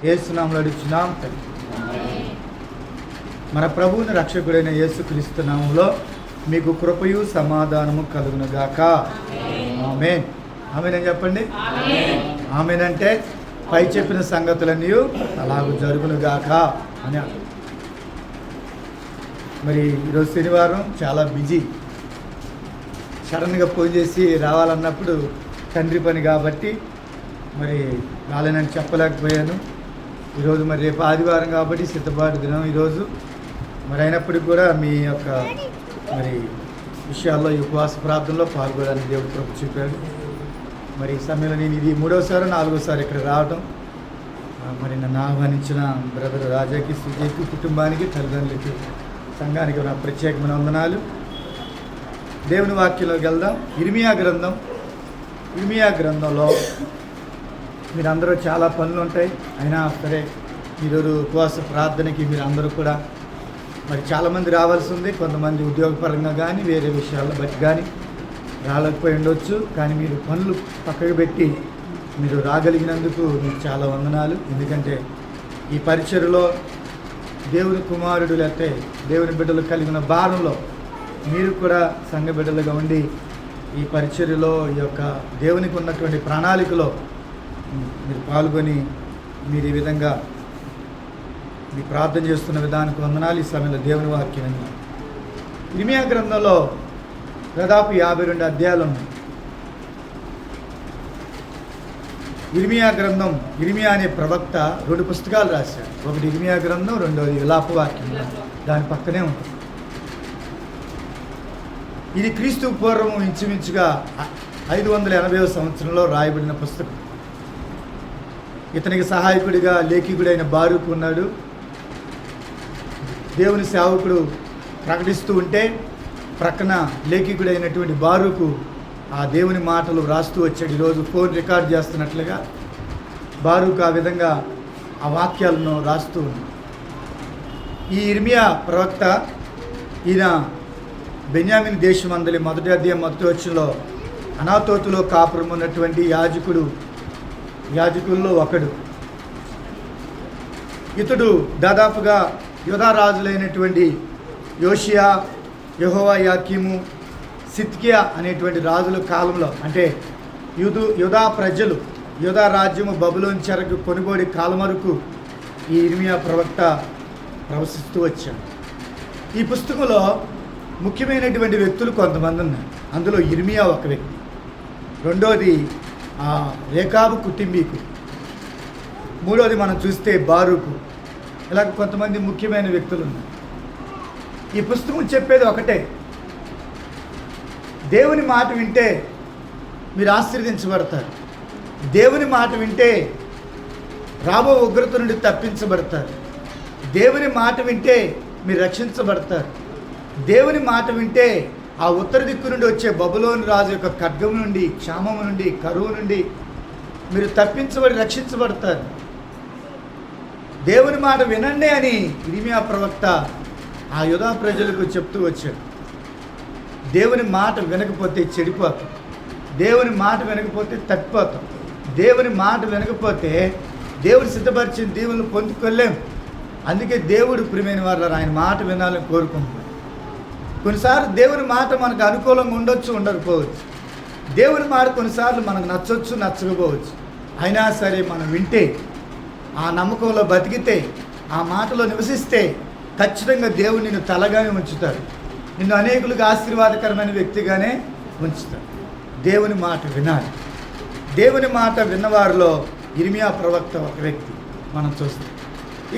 యేసు నామములో అడుగుచున్నాం తండ్రి. మన ప్రభువుని రక్షకుడైన యేసుక్రీస్తు నామములో మీకు కృపయు సమాధానము కలుగునుగాక. ఆమేన్. ఆమేన్ అని చెప్పండి. ఆమేన్ అంటే పై చెప్పిన సంగతులన్నీ అలాగూ జరుగునుగాక అని. మరి ఈరోజు శనివారం చాలా బిజీ. సడన్గా ఫోన్ చేసి రావాలన్నప్పుడు తండ్రి పని కాబట్టి మరి రాలేనని చెప్పలేకపోయాను. ఈరోజు మరి రేపు ఆదివారం కాబట్టి సిద్ధపాటు దినం ఈరోజు. మరి అయినప్పటికీ కూడా మీ యొక్క మరి విషయాల్లో ఈ ఉపవాస ప్రార్థనలో పాల్గొనడానికి దేవుడు కృప చూపాడు. మరి ఈ సమయంలో నేను ఇది 3వసారి 4వసారి ఇక్కడ రావటం. మరి నన్ను ఆహ్వానించిన బ్రదర్ రాజాకి, సుజయ్కి, కుటుంబానికి, తల్లిదండ్రులకి, సంఘానికి నా ప్రత్యేకమైన వందనాలు. దేవుని వాక్యంలోకి వెళ్దాం. ఇర్మియా గ్రంథంలో మీరందరూ చాలా పనులు ఉంటాయి. అయినా సరే ఈరోజు ఉపవాస ప్రార్థనకి మీరు అందరూ కూడా మరి చాలామంది రావాల్సి ఉంది. కొంతమంది ఉద్యోగపరంగా కానీ వేరే విషయాలను బట్టి కానీ రాలేకపోయి ఉండొచ్చు. కానీ మీరు పనులు పక్కకు పెట్టి మీరు రాగలిగినందుకు మీకు చాలా వందనాలు. ఎందుకంటే ఈ పరిచర్యలో దేవుని కుమారుడు లేకపోతే దేవుని బిడ్డలు కలిగిన భారంలో మీరు కూడా సంఘ బిడ్డలుగా ఉండి ఈ పరిచర్యలో ఈ యొక్క దేవునికి ఉన్నటువంటి ప్రణాళికలో మీరు పాల్గొని మీరు ఈ విధంగా మీ ప్రార్థన చేస్తున్న విధానికి వందనాలు. ఈ సమయంలో దేవుని వాక్యం విన్నాం. ఇర్మియా గ్రంథంలో దాదాపు 52 అధ్యాయాలు ఉన్నాయి. ఇర్మియా గ్రంథం, ఇర్మియా అనే ప్రవక్త 2 పుస్తకాలు రాశాడు. ఒకటి ఇర్మియా గ్రంథం, రెండోది విలాప వాక్యం. దాని పక్కనే ఉంటుంది. ఇది క్రీస్తు పూర్వం ఇంచుమించుగా 580వ సంవత్సరంలో రాయబడిన పుస్తకం. ఇతనికి సహాయకుడిగా లేఖికుడైన బారూకు ఉన్నాడు. దేవుని సేవకుడు ప్రకటిస్తూ ఉంటే ప్రక్కన లేఖికుడైనటువంటి బారూకు ఆ దేవుని మాటలు రాస్తూ వచ్చాడు. ఈరోజు ఫోన్ రికార్డ్ చేస్తున్నట్లుగా బారూకు ఆ విధంగా ఆ వాక్యాలను రాస్తూ ఉన్నాడు. ఈ ఇర్మియా ప్రవక్త ఈయన బెన్యామిన్ దేశమందలి మొదటి అధ్యాయం మొదటి వచనంలో అనాతోతులో కాపురం ఉన్నటువంటి యాజకుల్లో ఒకడు. ఇతడు దాదాపుగా యూదా రాజులైనటువంటి యోషియా, యెహోయాకీము, సిద్కియా అనేటువంటి రాజుల కాలంలో, అంటే యూదా రాజ్యము బబులోను చెరకు కొనుగోడి కాలం వరకు ఈ ఇర్మియా ప్రవక్త ప్రవశిస్తూ వచ్చాడు. ఈ పుస్తకంలో ముఖ్యమైనటువంటి వ్యక్తులు కొంతమంది ఉన్నారు. అందులో ఇర్మియా ఒక వ్యక్తి. రెండోది రేకాబు కుటుంబీకు. మూడోది మనం చూస్తే బారూకు. ఇలా కొంతమంది ముఖ్యమైన వ్యక్తులు ఉన్నారు. ఈ పుస్తకం చెప్పేది ఒకటే, దేవుని మాట వింటే మీరు ఆశీర్వదించబడతారు. దేవుని మాట వింటే రాబో ఉగ్రత నుండి తప్పించబడతారు. దేవుని మాట వింటే మీరు రక్షించబడతారు. దేవుని మాట వింటే ఆ ఉత్తర దిక్కు నుండి వచ్చే బబులోను రాజు యొక్క ఖడ్గం నుండి, క్షామము నుండి, కరువు నుండి మీరు తప్పించబడి రక్షించబడతారు. దేవుని మాట వినండి అని ఇర్మియా ప్రవక్త ఆ యూదా ప్రజలకు చెప్తూ వచ్చాడు. దేవుని మాట వినకపోతే చెడిపోతాం. దేవుని మాట వినకపోతే తప్పిపోతాం. దేవుని మాట వినకపోతే దేవుడు సిద్ధపరిచిన దీవులను పొందుకోలేం. అందుకే దేవుడు ప్రియమైన వారు ఆయన మాట వినాలని కోరుకుంటున్నాడు. కొన్నిసార్లు దేవుని మాట మనకు అనుకూలంగా ఉండొచ్చు, ఉండకపోవచ్చు. దేవుని మాట కొన్నిసార్లు మనకు నచ్చవచ్చు, నచ్చకపోవచ్చు. అయినా సరే మనం వింటే, ఆ నమ్మకంలో బతికితే, ఆ మాటలో నివసిస్తే ఖచ్చితంగా దేవుడు నిన్ను తలగానే ఉంచుతాడు. నిన్ను అనేకులకు ఆశీర్వాదకరమైన వ్యక్తిగానే ఉంచుతాడు. దేవుని మాట వినాలి. దేవుని మాట విన్నవారిలో ఇర్మియా ప్రవక్త ఒక వ్యక్తి మనం చూస్తాం.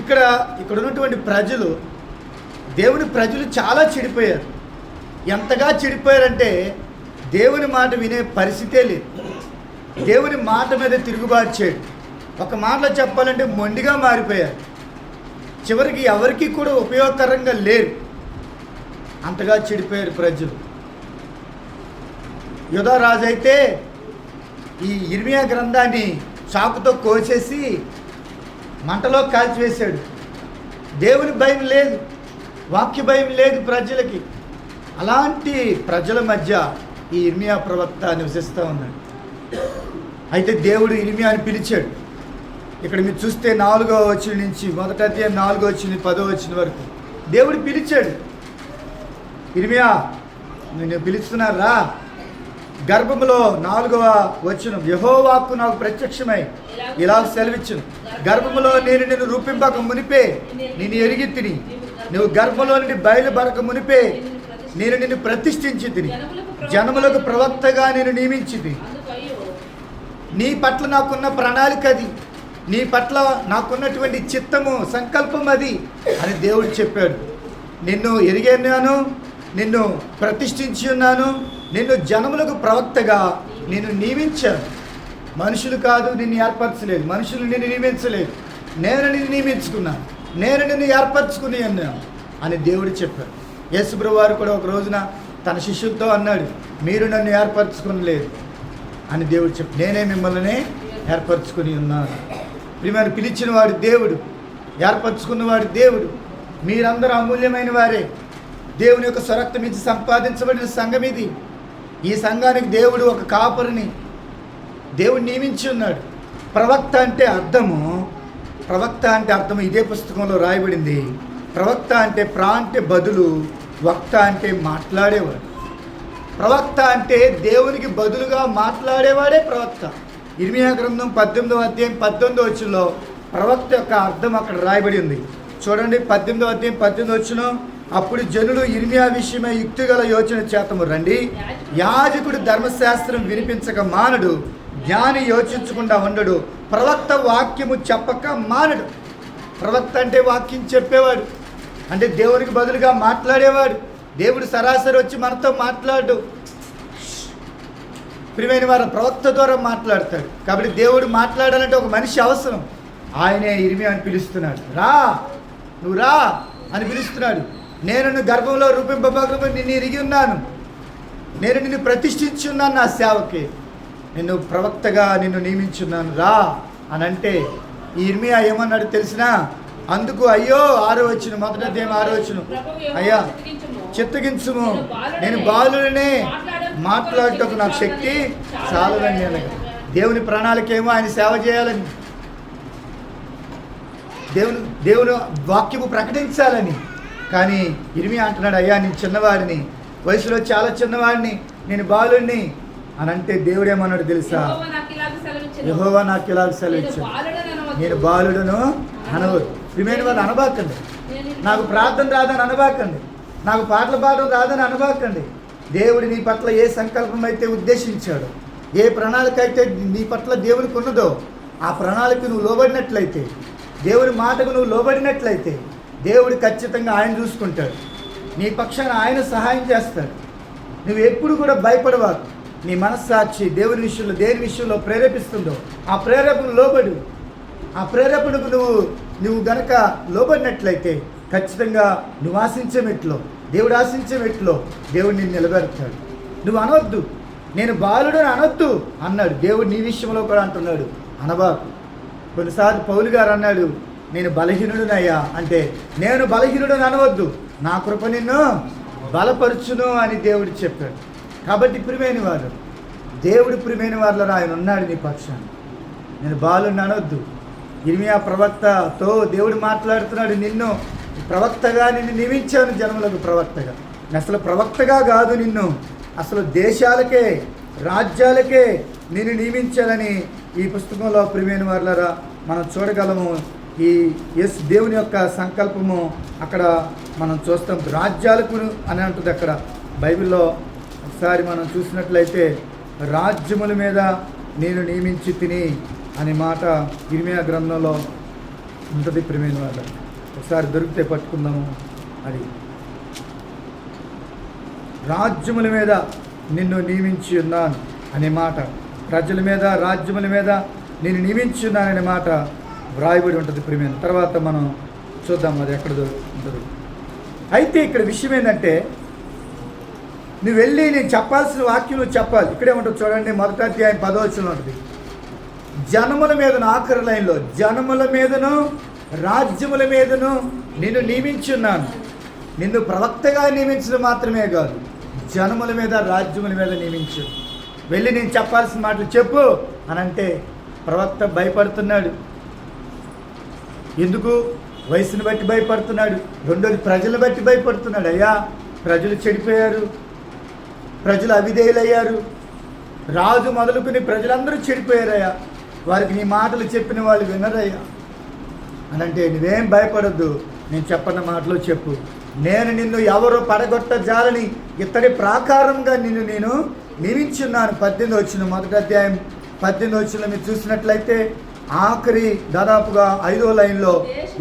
ఇక్కడ ఉన్నటువంటి దేవుని ప్రజలు చాలా చెడిపోయారు. ఎంతగా చెడిపోయారంటే దేవుని మాట వినే పరిస్థితే లేదు. దేవుని మాట మీద తిరుగుబాటు చేయడు. ఒక మాటలో చెప్పాలంటే మొండిగా మారిపోయారు. చివరికి ఎవరికి కూడా ఉపయోగకరంగా లేరు. అంతగా చెడిపోయారు ప్రజలు. యూదా రాజు అయితే ఈ ఇర్మియా గ్రంథాన్ని చాకుతో కోసేసి మంటలో కాల్చివేశాడు. దేవుని భయం లేదు, వాక్య భయం లేదు ప్రజలకి. అలాంటి ప్రజల మధ్య ఈ ఇర్మియా ప్రవక్త నివసిస్తూ ఉన్నాడు. అయితే దేవుడు ఇర్మియాని పిలిచాడు. ఇక్కడ మీరు చూస్తే 4వ వచనం నుంచి మొదటి అధ్యాయం 4వ వచనం 10వ వచనం వరకు దేవుడు పిలిచాడు, ఇర్మియా నిన్ను పిలుస్తున్నారా. గర్భములో 4వ వచనం, యెహోవా వాక్కు నాకు ప్రత్యక్షమై ఇలా సెలవిచ్చును, గర్భములో నేను నిన్ను రూపింపక మునిపే నిన్ను ఎరిగి తిని, నువ్వు గర్భంలో నుండి బయలుపడక మునిపే నేను నిన్ను ప్రతిష్ఠించి తిని, జనములకు ప్రవక్తగా నేను నియమించింది. నీ పట్ల నాకున్న ప్రణాళిక అది, నీ పట్ల నాకున్నటువంటి చిత్తము సంకల్పం అది అని దేవుడు చెప్పాడు. నిన్ను ఎరిగాను, నిన్ను ప్రతిష్ఠించి ఉన్నాను, నిన్ను జనములకు ప్రవక్తగా నిన్ను నియమించాను. మనుషులు కాదు నిన్ను ఏర్పరచలేదు, మనుషులు నిన్ను నియమించలేదు, నేను నిన్ను నియమించుకున్నాను, నేను నిన్ను ఏర్పరచుకుని అన్నాను అని దేవుడు చెప్పాడు. యేసుప్రభువు వారు కూడా ఒక రోజున తన శిష్యులతో అన్నాడు, మీరు నన్ను ఏర్పరచుకునలేదు అని దేవుడు చెప్పి, నేనే మిమ్మల్ని ఏర్పరచుకుని ఉన్నాను. ప్రియమైన పిలిచిన వాడు దేవుడు, ఏర్పరచుకున్నవాడు దేవుడు. మీరందరూ అమూల్యమైన వారే, దేవుని యొక్క స్వరక్తం ఇచ్చి సంపాదించబడిన సంఘం ఇది. ఈ సంఘానికి దేవుడు ఒక కాపరిని దేవుడు నియమించి ఉన్నాడు. ప్రవక్త అంటే అర్థము ఇదే పుస్తకంలో రాయబడింది. ప్రవక్త అంటే అంటే బదులు, వక్త అంటే మాట్లాడేవాడు. ప్రవక్త అంటే దేవునికి బదులుగా మాట్లాడేవాడే ప్రవక్త. ఇర్మియా గ్రంథం 18వ అధ్యాయం 19వ వచనంలో ప్రవక్త యొక్క అర్థం అక్కడ రాయబడి ఉంది. చూడండి, 18వ అధ్యాయం 18వ వచనం, అప్పుడు జనులు ఇర్మియా విషయమై యుక్తిగల యోచన చేతము రండి, యాజకుడు ధర్మశాస్త్రం వినిపించక మానడు, జ్ఞాని యోచించకుండా ఉండడు, ప్రవక్త వాక్యము చెప్పక మానడు. ప్రవక్త అంటే వాక్యం చెప్పేవాడు, అంటే దేవునికి బదులుగా మాట్లాడేవాడు. దేవుడు సరాసరి వచ్చి మనతో మాట్లాడు. ప్రియమైన వారు, ప్రవక్త ద్వారా మాట్లాడతాడు. కాబట్టి దేవుడు మాట్లాడాలంటే ఒక మనిషి అవసరం. ఆయనే ఇర్మియా అని పిలుస్తున్నాడు. నువ్వు రా అని పిలుస్తున్నాడు. నేను నిన్ను గర్భంలో రూపింపబోక నిన్ను ఎరిగి ఉన్నాను, నేను నిన్ను ప్రతిష్ఠించి ఉన్నాను, నా సేవకి నిన్ను ప్రవక్తగా నిన్ను నియమించున్నాను, రా అని అంటే ఈ ఇర్మియా ఏమన్నాడు తెలిసినా? అందుకు అయ్యో 6వ వచనం, మొదటి అధ్యాయం 6వ వచనం, అయ్యా చిత్తగించుము, నేను బాలునే మాట్లాడటకు నాకు శక్తి చాలదని అనగా. దేవుని ప్రణాళిక ఏమో ఆయన సేవ చేయాలని, దేవుని వాక్యము ప్రకటించాలని. కానీ ఇర్మియా అంటున్నాడు, అయ్యా నేను చిన్నవాడిని, వయసులో చాలా చిన్నవాడిని, నేను బాలుడిని అని అంటే దేవుడు ఏమన్నాడు తెలుసా? యెహోవా నాకు ఇలాగ సెలవిచ్చాడు, నేను బాలుడను అనవద్దు. ప్రియమైన వాళ్ళు అనబాకండి, నాకు ప్రార్థన రాదని అనబాకండి, నాకు పాటలు పాడడం రాదని అనబాకండి. దేవుడు నీ పట్ల ఏ సంకల్పం అయితే ఉద్దేశించాడో, ఏ ప్రణాళిక అయితే నీ పట్ల దేవునికి ఉన్నదో, ఆ ప్రణాళిక నువ్వు లోబడినట్లయితే, దేవుడి మాటకు నువ్వు లోబడినట్లయితే, దేవుడు ఖచ్చితంగా ఆయన చూసుకుంటాడు. నీ పక్షాన ఆయన సహాయం చేస్తాడు. నువ్వు ఎప్పుడు కూడా భయపడవాకు. నీ మనస్సాక్షి దేవుని విషయంలో దేని విషయంలో ప్రేరేపిస్తుందో ఆ ప్రేరేపణ లోబడు. ఆ ప్రేరేపణకు నువ్వు గనక లోబడినట్లయితే ఖచ్చితంగా నువ్వు ఆశించే మెట్లో, దేవుడు ఆశించే మెట్లో దేవుడు నిన్ను నిలబెడతాడు. నువ్వు అనవద్దు, నేను బాలుడు అనొద్దు అన్నాడు దేవుడు. నీ విషయంలో కూడా అంటున్నాడు, అనబాకు. కొన్నిసార్లు పౌలు గారు అన్నాడు, నేను బలహీనుడునయ్యా అంటే, నేను బలహీనుడని అనవద్దు, నా కృప నిన్ను బలపరుచును అని దేవుడు చెప్పాడు. కాబట్టి ప్రియమైన వారు, దేవుడు ప్రియమైన వారిలో ఆయన ఉన్నాడు నీ పక్షాన్ని. నేను బాలుని అనొద్దు. ఇర్మియా ప్రవక్తతో దేవుడు మాట్లాడుతున్నాడు, నిన్ను ప్రవక్తగా నిన్ను నియమించాను, జనములకు ప్రవక్తగా. అసలు ప్రవక్తగా కాదు, నిన్ను అసలు దేశాలకే రాజ్యాలకే నిన్ను నియమించాలని ఈ పుస్తకంలో ప్రియమైన వారులారా మనం చూడగలము. ఈ దేవుని యొక్క సంకల్పము అక్కడ మనం చూస్తాం. రాజ్యాలకు అని అంటుంది అక్కడ బైబిల్లో. ఒకసారి మనం చూసినట్లయితే, రాజ్యముల మీద నేను నియమించి తిని అనే మాట ఇర్మియా గ్రంథంలో ఉంటుంది. ప్రియమైన వాళ్ళ ఒకసారి దొరికితే పట్టుకుందాము. అది రాజ్యముల మీద నిన్ను నియమించి ఉన్నాను అనే మాట, ప్రజల మీద రాజ్యముల మీద నేను నియమించి ఉన్నాననే మాట వ్రాయబడి ఉంటుంది ప్రియమైన. తర్వాత మనం చూద్దాం అది ఎక్కడ ఉంటుంది. అయితే ఇక్కడ విషయం ఏంటంటే, నువ్వు వెళ్ళి నేను చెప్పాల్సిన వాక్యం నువ్వు చెప్పాలి. ఇక్కడే ఉంటుంది చూడండి, మొదటి అధ్యాయం 10వ వచనంలో ఉంటుంది, జనముల మీదను, ఆఖరి లైన్లో, జనముల మీదను రాజ్యముల మీదను నిన్ను నియమించున్నాను. నిన్ను ప్రవక్తగా నియమించడం మాత్రమే కాదు, జనముల మీద రాజ్యముల మీద నియమించు. వెళ్ళి నేను చెప్పాల్సిన మాటలు చెప్పు అని అంటే ప్రవక్త భయపడుతున్నాడు. ఎందుకు? వయసును బట్టి భయపడుతున్నాడు. రెండోది ప్రజలను బట్టి భయపడుతున్నాడు. అయ్యా, ప్రజలు చెడిపోయారు, ప్రజలు అవిధేయులయ్యారు, రాజు మొదలుకుని ప్రజలందరూ చెడిపోయారయ్యా, వారికి నీ మాటలు చెప్పిన వాళ్ళు వినరయ్యా అని అంటే, నువ్వేం భయపడద్దు, నేను చెప్పన్న మాటలు చెప్పు. నేను నిన్ను ఎవరు పడగొట్టజాలని ఇత్తడి ప్రాకారంగా నిన్ను నేను నియమించున్నాను. 18వ వచనం, మొదటి అధ్యాయం 18వ వచనం మీరు చూసినట్లయితే ఆఖరి దాదాపుగా 5వ లైన్లో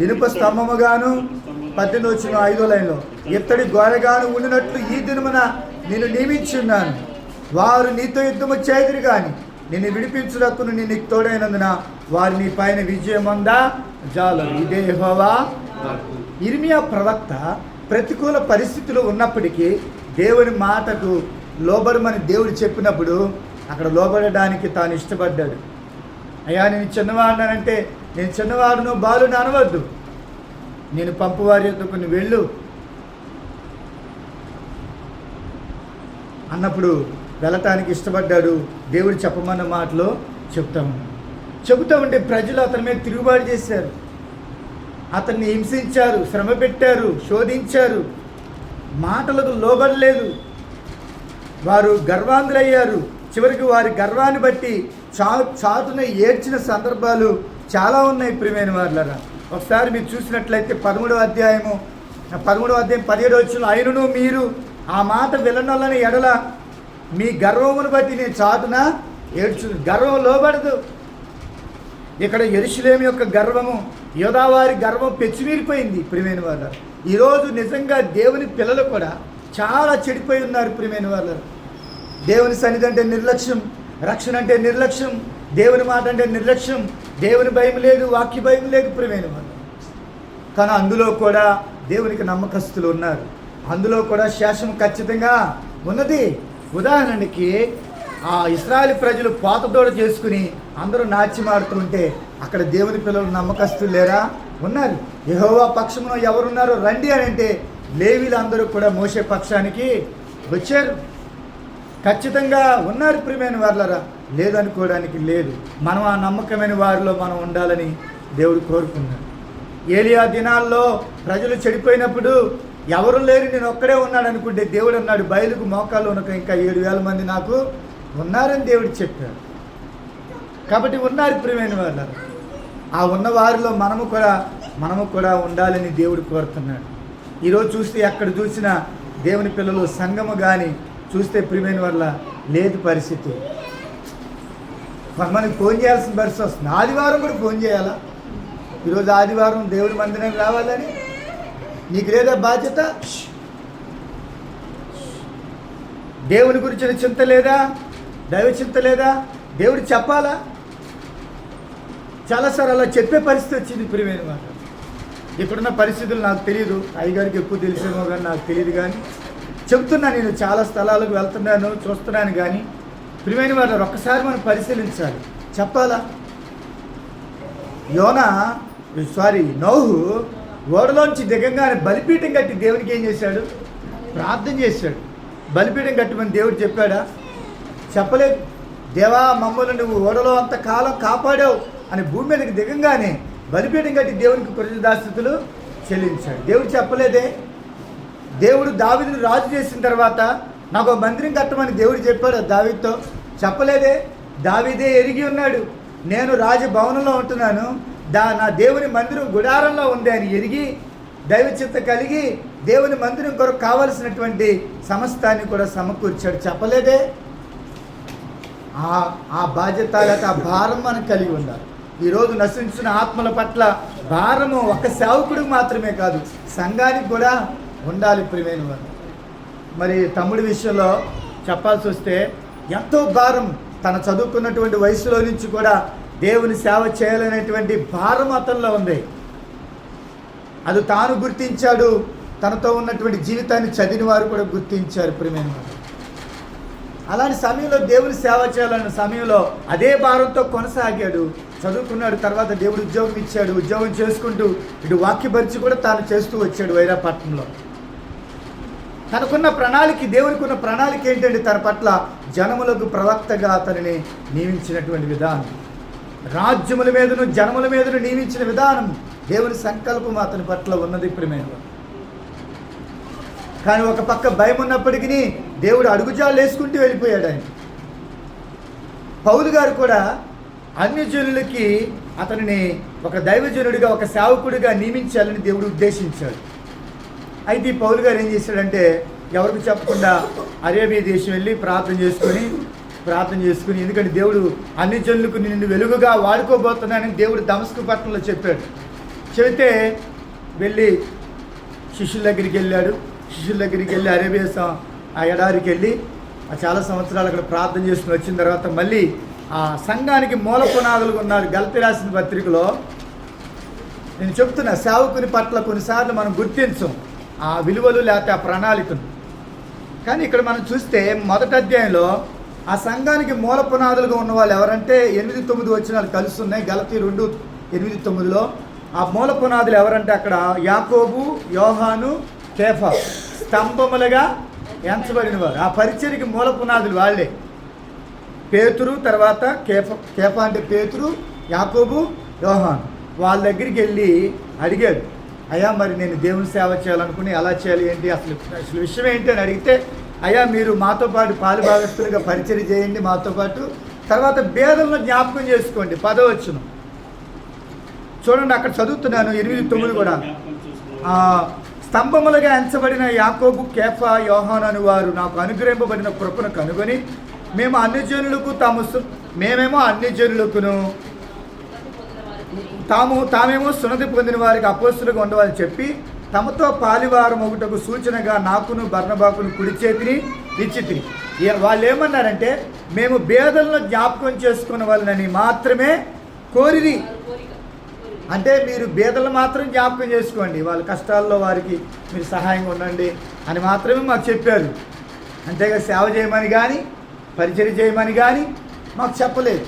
ఇనుప స్తంభముగాను, 18వ వచనం 5వ లైన్లో ఇత్తడి గోడగాను ఉండినట్లు ఈ దినమున నిన్ను నియమించున్నాను. వారు నీతో యుద్ధము చేదురు కానీ నిన్ను విడిపించుటకును నేను నీకు తోడైనందున వారు నీ పైన విజయమందా జాలరు. ఇదే యెహోవా. ఇర్మియా ప్రవక్త ప్రతికూల పరిస్థితులు ఉన్నప్పటికీ దేవుని మాటకు లోబడమని దేవుడు చెప్పినప్పుడు అక్కడ లోబడడానికి తాను ఇష్టపడ్డాడు. అయ్యా, నేను చిన్నవాడినానంటే నేను చిన్నవాడును బాలుని అనవద్దు, నేను పంపువారి యొద్దకు నువ్వు వెళ్ళు అన్నప్పుడు వెళ్ళటానికి ఇష్టపడ్డాడు. దేవుడు చెప్పమన్న మాటలో చెబుతా ఉంటే ప్రజలు అతని మీద తిరుగుబాటు చేశారు, అతన్ని హింసించారు, శ్రమ పెట్టారు, శోధించారు, మాటలకు లోబడలేదు, వారు గర్వాంధులయ్యారు. చివరికి వారి గర్వాన్ని బట్టి చాటున ఏడ్చిన సందర్భాలు చాలా ఉన్నాయి. ప్రియమైన వారులారా, ఒకసారి మీరు చూసినట్లయితే 13వ అధ్యాయం 17వ వచనం, అయినను మీరు ఆ మాట విననొల్లని ఎడల మీ గర్వమును బట్టి నేను చాటున ఏడ్చు. గర్వం లోబడదు. ఇక్కడ యెరూషలేము యొక్క గర్వము, యోదావారి గర్వం పెచ్చిమీరిపోయింది. ప్రియమైన వారు, ఈరోజు నిజంగా దేవుని పిల్లలు కూడా చాలా చెడిపోయి ఉన్నారు. ప్రియమైన వారు, దేవుని సన్నిధి అంటే నిర్లక్ష్యం, రక్షణ అంటే నిర్లక్ష్యం, దేవుని మాట అంటే నిర్లక్ష్యం, దేవుని భయం లేదు, వాక్య భయం లేదు. ప్రియమైన వారు, కానీ అందులో కూడా దేవునికి నమ్మకస్తులు ఉన్నారు, అందులో కూడా శేషం ఖచ్చితంగా ఉన్నది. ఉదాహరణకి ఆ ఇశ్రాయేలు ప్రజలు పోతదోడ చేసుకుని అందరూ నాట్యమాడుతుంటే అక్కడ దేవుని పిల్లలు నమ్మకస్తులు లేరా? ఉన్నారు. యెహోవా పక్షమున ఎవరున్నారో రండి అని అంటే లేవీలు అందరూ కూడా మోసే పక్షానికి వచ్చారు. ఖచ్చితంగా ఉన్నారు. ప్రియమైన వారులారా, లేదనుకోవడానికి లేదు. మనం ఆ నమ్మకమైన వారిలో మనం ఉండాలని దేవుడు కోరుకున్నాడు. ఏలియా దినాల్లో ప్రజలు చెడిపోయినప్పుడు ఎవరు లేరు, నేను ఒక్కడే ఉన్నాడు అనుకుంటే దేవుడు అన్నాడు, బయలుకు మోకాళ్ళు ఉనక ఇంకా 7,000 మంది నాకు ఉన్నారని దేవుడు చెప్పాడు. కాబట్టి ఉన్నారు. ప్రియమైన వారు, ఆ ఉన్న వారిలో మనము కూడా ఉండాలని దేవుడు కోరుతున్నాడు. ఈరోజు చూస్తే ఎక్కడ చూసినా దేవుని పిల్లలు సంఘము కానీ చూస్తే ప్రియమైన వల్ల లేదు పరిస్థితి. మనకి ఫోన్ చేయాల్సిన పరిస్థితి వస్తుంది. ఆదివారం కూడా ఫోన్ చేయాలా? ఈరోజు ఆదివారం దేవుడి మందిరానికి రావాలని నీకు లేదా బాధ్యత? దేవుని గురించిన చింత లేదా? దైవ చింత లేదా? దేవుడు చెప్పాలా? చాలాసార్లు అలా చెప్పే పరిస్థితి వచ్చింది. ప్రియమైన మాట, ఇప్పుడున్న పరిస్థితులు నాకు తెలియదు, అయ్యగారికి ఎక్కువ తెలిసేమో కానీ నాకు తెలియదు. కానీ చెప్తున్నా, నేను చాలా స్థలాలకు వెళ్తున్నాను, చూస్తున్నాను. కానీ ప్రియమైన వారు, ఒక్కసారి మనం పరిశీలించాలి, చెప్పాలా? నోహు ఓడలోంచి దిగంగానే బలిపీఠం కట్టి దేవునికి ఏం చేశాడు? ప్రార్థన చేశాడు. బలిపీఠం కట్టమని దేవుడు చెప్పాడా? చెప్పలేదు. దేవా, మమ్మల్ని నువ్వు ఓడలో అంత కాలం కాపాడావు అని భూమి మీదకి దిగంగానే బలిపీఠం కట్టి దేవునికి కృతజ్ఞతాస్తుతులు చెల్లించాడు. దేవుడు చెప్పలేదే. దేవుడు దావీదును రాజు చేసిన తర్వాత నాకు మందిరం కట్టమని దేవుడు చెప్పాడు దావీదుతో? చెప్పలేదే. దావీదే ఎరిగి ఉన్నాడు, నేను రాజభవనంలో ఉంటున్నాను, నా దేవుని మందిరం గుడారంలో ఉంది అని ఎరిగి దైవచిత్త కలిగి దేవుని మందిరం కొరకు కావలసినటువంటి సమస్తాన్ని కూడా సమకూర్చాడు. చెప్పలేదే. ఆ బాధ్యత లేక ఆ భారం మనకు కలిగి ఉండాలి. ఈరోజు నశించిన ఆత్మల పట్ల భారము ఒక సేవకుడికి మాత్రమే కాదు, సంఘానికి కూడా ఉండాలి. ప్రియమైన వారు, మరి తమ్ముడి విషయంలో చెప్పాల్సి వస్తే ఎంతో భారం, తన చదువుకున్నటువంటి వయసులో నుంచి కూడా దేవుని సేవ చేయాలనేటువంటి భారం అతనిలో ఉంది. అది తాను గుర్తించాడు, తనతో ఉన్నటువంటి జీవితాన్ని చదివిన వారు కూడా గుర్తించారు. ప్రియమైన వారు, అలాంటి సమయంలో దేవుని సేవ చేయాలన్న సమయంలో అదే భారంతో కొనసాగాడు, చదువుకున్నాడు. తర్వాత దేవుడు ఉద్యోగం ఇచ్చాడు, ఉద్యోగం చేసుకుంటూ ఇటు వాక్యపరిచి కూడా తాను చేస్తూ వచ్చాడు వైరాపట్నంలో. తనకున్న ప్రణాళిక, దేవునికి ఉన్న ప్రణాళిక ఏంటంటే తన పట్ల జనములకు ప్రవక్తగా అతనిని నియమించినటువంటి విధానం, రాజ్యముల మీదను జనముల మీదను నియమించిన విధానం, దేవుని సంకల్పం అతని పట్ల ఉన్నది ప్రియమైన. కానీ ఒక పక్క భయం ఉన్నప్పటికీ దేవుడు అడుగుజాలు వేసుకుంటూ వెళ్ళిపోయాడు ఆయన. పౌలు గారు కూడా అన్యజనులకి అతనిని ఒక దైవజనుడిగా, ఒక సేవకుడిగా నియమించాలని దేవుడు ఉద్దేశించాడు. అయితే ఈ పౌలు గారు ఏం చేశాడంటే ఎవరికి చెప్పకుండా అరేబియా దేశం వెళ్ళి ప్రార్థన చేసుకుని ఎందుకంటే దేవుడు అన్ని జనులకు నిన్ను వెలుగుగా వాడుకోబోతున్నానని దేవుడు దమస్కు పట్టణంలో చెప్పాడు. చెబితే వెళ్ళి శిష్యుల దగ్గరికి వెళ్ళి అరేబియా ఆ ఎడారికి వెళ్ళి చాలా సంవత్సరాలు అక్కడ ప్రార్థన చేసుకుని వచ్చిన తర్వాత మళ్ళీ ఆ సంఘానికి మూల పునాదులుగా ఉన్నారు. గలతీ రాసిన పత్రికలో నేను చెప్తున్నా, సేవకుని పట్ల కొన్నిసార్లు మనం గుర్తించం ఆ విలువలు లేకపోతే ఆ ప్రణాళికను. కానీ ఇక్కడ మనం చూస్తే మొదటి అధ్యాయంలో ఆ సంఘానికి మూల పునాదులుగా ఉన్న వాళ్ళు ఎవరంటే 8-9 వచనాలు కలిసి ఉన్నాయి. గలతీ 2:8-9లో ఆ మూల పునాదులు ఎవరంటే అక్కడ యాకోబు, యోహాను, కేఫా స్తంభములుగా ఎంచబడిన వారు. ఆ పరిచర్యకి మూల పునాదులు వాళ్ళే. పేతురు, తర్వాత కేఫా అంటే పేతురు, యాకోబు, యోహాను. వాళ్ళ దగ్గరికి వెళ్ళి అడిగాడు, అయ్యా మరి నేను దేవుని సేవ చేయాలనుకుని ఎలా చేయాలి ఏంటి అసలు విషయం ఏంటి అని అడిగితే, అయ్యా మీరు మాతో పాటు పాలు భాగస్తులుగా పరిచర్య చేయండి మాతో పాటు, తర్వాత భేదలను జ్ఞాపకం చేసుకోండి. 10వ వచనం చూడండి, అక్కడ చదువుతున్నాను 8-9 కూడా. స్తంభములుగా ఎంచబడిన యాకోబు, కేఫా, యోహాను అని వారు నాకు అనుగ్రహింపబడిన కృపను కనుగొని మేమేమో అన్ని జనులకును తామేమో సున్నతి పొందిన వారికి అపోస్తులుగా ఉండవాలని చెప్పి తమతో పాలివారం ఒకటకు సూచనగా నాకును బర్నబాకును కుడి చేతిని ఇచ్చితిరి. వాళ్ళు ఏమన్నారంటే మేము భేదలను జ్ఞాపకం చేసుకున్న వాళ్ళని మాత్రమే కోరిరి. అంటే మీరు భేదలు మాత్రం జ్ఞాపకం చేసుకోండి, వాళ్ళ కష్టాల్లో వారికి మీరు సహాయంగా ఉండండి అని మాత్రమే మాకు చెప్పారు. అంతేగా సేవ చేయమని కానీ పరిచర్య చేయమని కానీ మాకు చెప్పలేదు.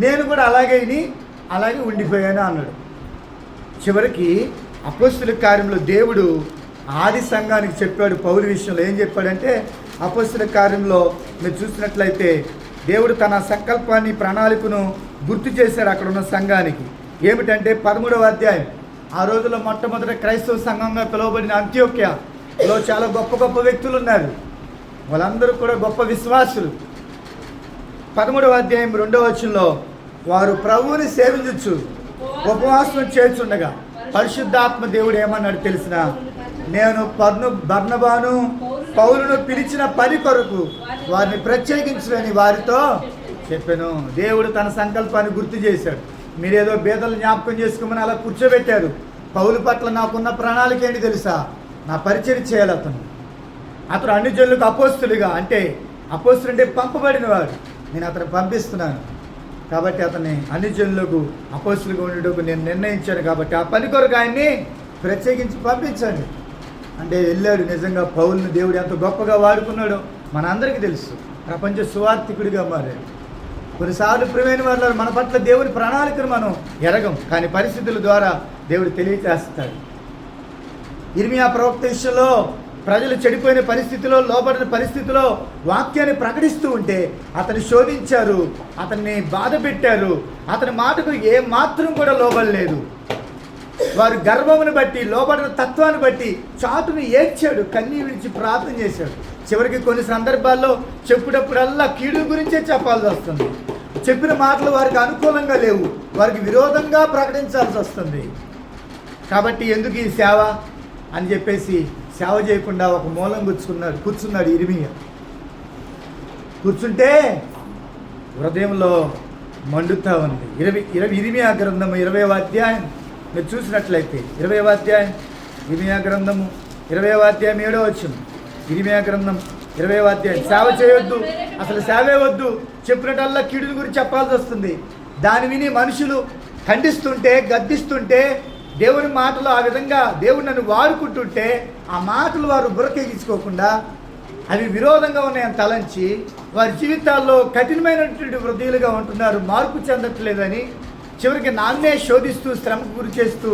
నేను కూడా అలాగే ఉండిపోయాను అన్నాడు. చివరికి అపోస్తుల కార్యంలో దేవుడు ఆది సంఘానికి చెప్పాడు. పౌలు విషయంలో ఏం చెప్పాడంటే అపోస్తుల కార్యంలో మీరు చూసినట్లయితే దేవుడు తన సంకల్పాన్ని, ప్రణాళికను గుర్తు చేశాడు అక్కడ ఉన్న సంఘానికి. ఏమిటంటే 13వ అధ్యాయం. ఆ రోజుల్లో మొట్టమొదటి క్రైస్తవ సంఘంగా పిలువబడిన అంత్యోక్యలో చాలా గొప్ప గొప్ప వ్యక్తులు ఉన్నారు. వాళ్ళందరూ కూడా గొప్ప విశ్వాసులు. 13వ అధ్యాయం 2వ వచనంలో వారు ప్రభువుని సేవించు ఉపవాసం చేస్తుండగా పరిశుద్ధాత్మ దేవుడు ఏమన్నాడు తెలిసిన, నేను బర్నబాను పౌలును పిలిచిన పని కొరకు వారిని ప్రత్యేకించులని వారితో చెప్పాను. దేవుడు తన సంకల్పాన్ని గుర్తు చేశాడు. మీరేదో బేదలు జ్ఞాపకం చేసుకోమని అలా కూర్చోబెట్టారు. పౌలు పట్ల నాకున్న ప్రణాళిక ఏంటి తెలుసా, నా పరిచర్య చేయాలి. అతను అన్ని జనులకు అపోస్తులుగా, అంటే అపోస్తులు అంటే పంపబడినవాడు, నేను అతను పంపిస్తున్నాను కాబట్టి అతన్ని అన్ని జనులకు అపోస్తులుగా ఉండేటకు నేను నిర్ణయించాను కాబట్టి ఆ పని కొరకు ఆయన్ని ప్రత్యేకించి పంపించండి అంటే వెళ్ళాడు. నిజంగా పౌలుని దేవుడు ఎంత గొప్పగా వాడుకున్నాడో మనందరికీ తెలుసు. ప్రపంచ సువార్థికుడిగా మారాడు. కొన్నిసార్లు ప్రియమైన వాళ్ళు మన పట్ల దేవుని ప్రణాళికను మనం ఎరగం, కానీ పరిస్థితుల ద్వారా దేవుడు తెలియచేస్తాడు. ఇర్మియా ప్రవక్త విషయంలో ప్రజలు చెడిపోయిన పరిస్థితిలో, లోబడిన పరిస్థితిలో వాక్యాన్ని ప్రకటిస్తూ ఉంటే అతన్ని శోధించారు, అతన్ని బాధ పెట్టారు. అతని మాటకు ఏ మాత్రం కూడా లోబడలేదు. వారి గర్వమును బట్టి, లోబడిన తత్వాన్ని బట్టి చాటును ఏడ్చాడు, కన్నీరు విడిచి ప్రార్థన చేశాడు. చివరికి కొన్ని సందర్భాల్లో చెప్పుడప్పుడల్లా కీడు గురించే చెప్పాల్సి వస్తుంది. చెప్పిన మాటలు వారికి అనుకూలంగా లేవు, వారికి విరోధంగా ప్రకటించాల్సి వస్తుంది. కాబట్టి ఎందుకు ఈ సేవ అని చెప్పేసి సేవ చేయకుండా ఒక మూలం కూర్చున్నాడు ఇర్మియా. కూర్చుంటే హృదయంలో మండుతా ఉంది. ఇర్మియా గ్రంథము 20వ అధ్యాయం మీరు చూసినట్లయితే 20వ అధ్యాయం ఇర్మియా గ్రంథము 20వ అధ్యాయం 7వ వచనం. ఇర్మియా గ్రంథం 20వ అధ్యాయం. సేవ చేయొద్దు, అసలు సేవే వద్దు, చెప్పినట్టల్లా కీడుని గురించి చెప్పాల్సి వస్తుంది. దాని విని మనుషులు ఖండిస్తుంటే, గద్దిస్తుంటే, దేవుని మాటలు ఆ విధంగా దేవుడు నన్ను వాడుకుంటుంటే ఆ మాటలు వారు బుర్రకెగించుకోకుండా అవి విరోధంగా ఉన్నాయని తలంచి వారి జీవితాల్లో కఠినమైనటువంటి హృదయాలుగా ఉంటున్నారు, మార్పు చెందట్లేదని చివరికి నాన్నే శోధిస్తూ శ్రమకు గురి చేస్తూ